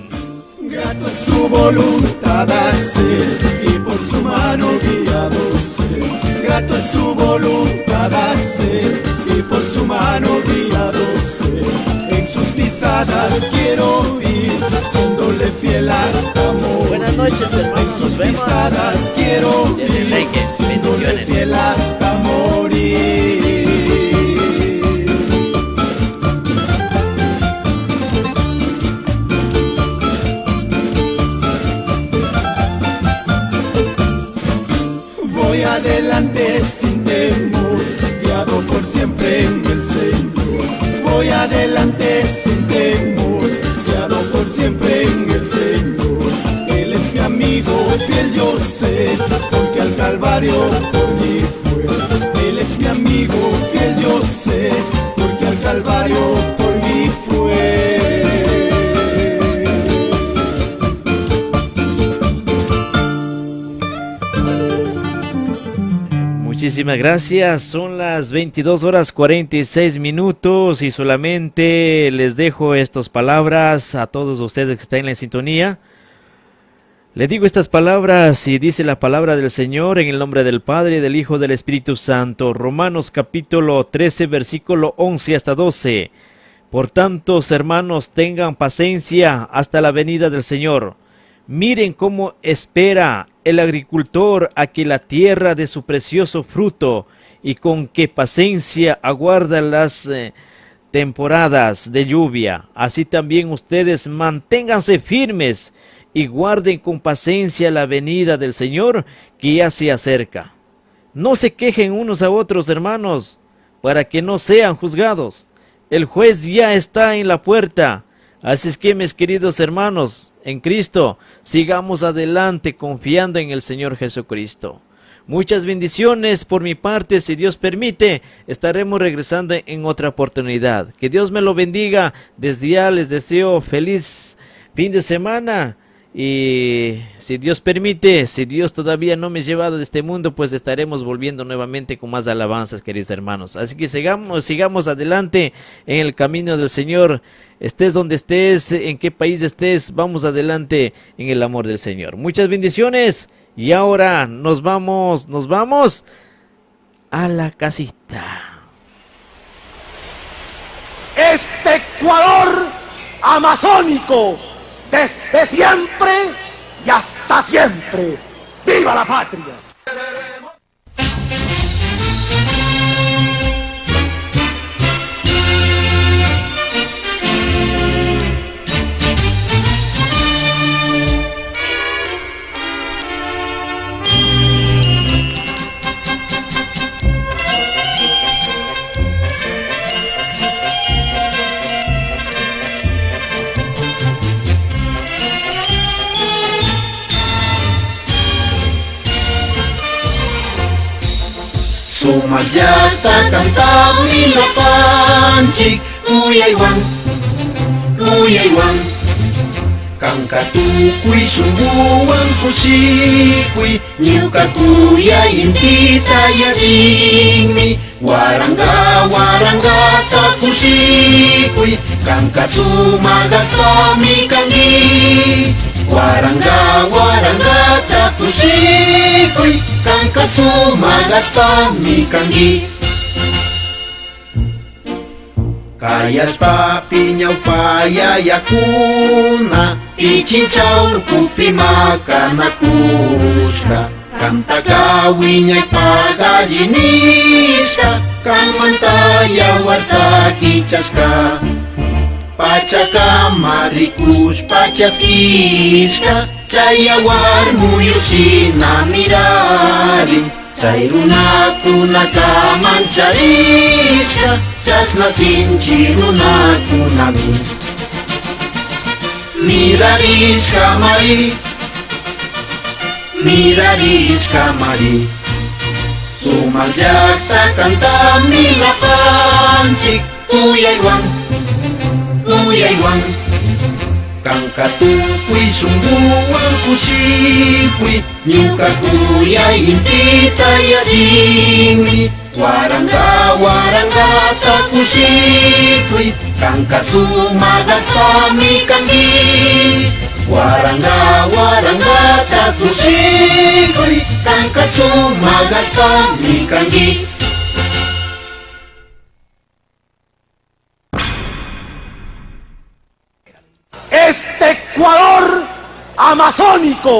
Grato es su voluntad hacer y por su mano guiado ser. Grato es su voluntad hacer y por su mano guiado ser. En sus pisadas quiero ir, siéndole fiel hasta morir. Buenas noches, hermanos. En sus pisadas quiero ir, siéndole fiel hasta morir. Voy adelante sin temor, guiado confiado por siempre en el Señor. Voy adelante sin temor, confiado por siempre en el Señor. Él es mi amigo fiel, yo sé, porque al Calvario por mí fue. Él es mi amigo fiel, yo sé, porque al Calvario por mí fue. Muchísimas gracias, son las 22 horas 46 minutos y solamente les dejo estas palabras a todos ustedes que están en la sintonía. Le digo estas palabras y dice la palabra del Señor en el nombre del Padre, del Hijo, del Espíritu Santo. Romanos capítulo 13, versículo 11 hasta 12. Por tanto, hermanos, tengan paciencia hasta la venida del Señor. Miren cómo espera el agricultor a que la tierra dé su precioso fruto y con qué paciencia aguarda las temporadas de lluvia. Así también ustedes manténganse firmes y guarden con paciencia la venida del Señor que ya se acerca. No se quejen unos a otros, hermanos, para que no sean juzgados. El juez ya está en la puerta. Así es que, mis queridos hermanos, en Cristo, sigamos adelante confiando en el Señor Jesucristo. Muchas bendiciones por mi parte, si Dios permite, estaremos regresando en otra oportunidad. Que Dios me lo bendiga, desde ya les deseo feliz fin de semana. Y si Dios permite, si Dios todavía no me ha llevado de este mundo, pues estaremos volviendo nuevamente con más alabanzas, queridos hermanos. Así que sigamos adelante en el camino del Señor. Estés donde estés, en qué país estés, vamos adelante en el amor del Señor. Muchas bendiciones y ahora nos vamos a la casita. Este Ecuador amazónico, desde siempre y hasta siempre. ¡Viva la patria! Sumayata kantami lapanchik kuyaywan kankatukuy sumbuwan kusikuy ñuka kuyayimpita yasinmi warangata kusikuy kanka sumagatami kangi warangata kusikuy kanka sumagatami kangi kayashpa piñawpa yakuna ichinchawpi makanakushka kantaka wiñaypa gallinishka kanmanta yawarta hichashka pachakama rikushpa chaskishka chay yawar muyushina mirarin chay runakunata mancharishka chasna sinchi runakunami mirarishka mari sumayakta kantami lapanchik kuyaywan kankatukuy sumbuwan kusikuy ñuka kuyayimpita yasinmi warangata kusikuy kanka sumagatami kangi warangata kusikuy kanka sumagatami kangi. Este Ecuador amazónico.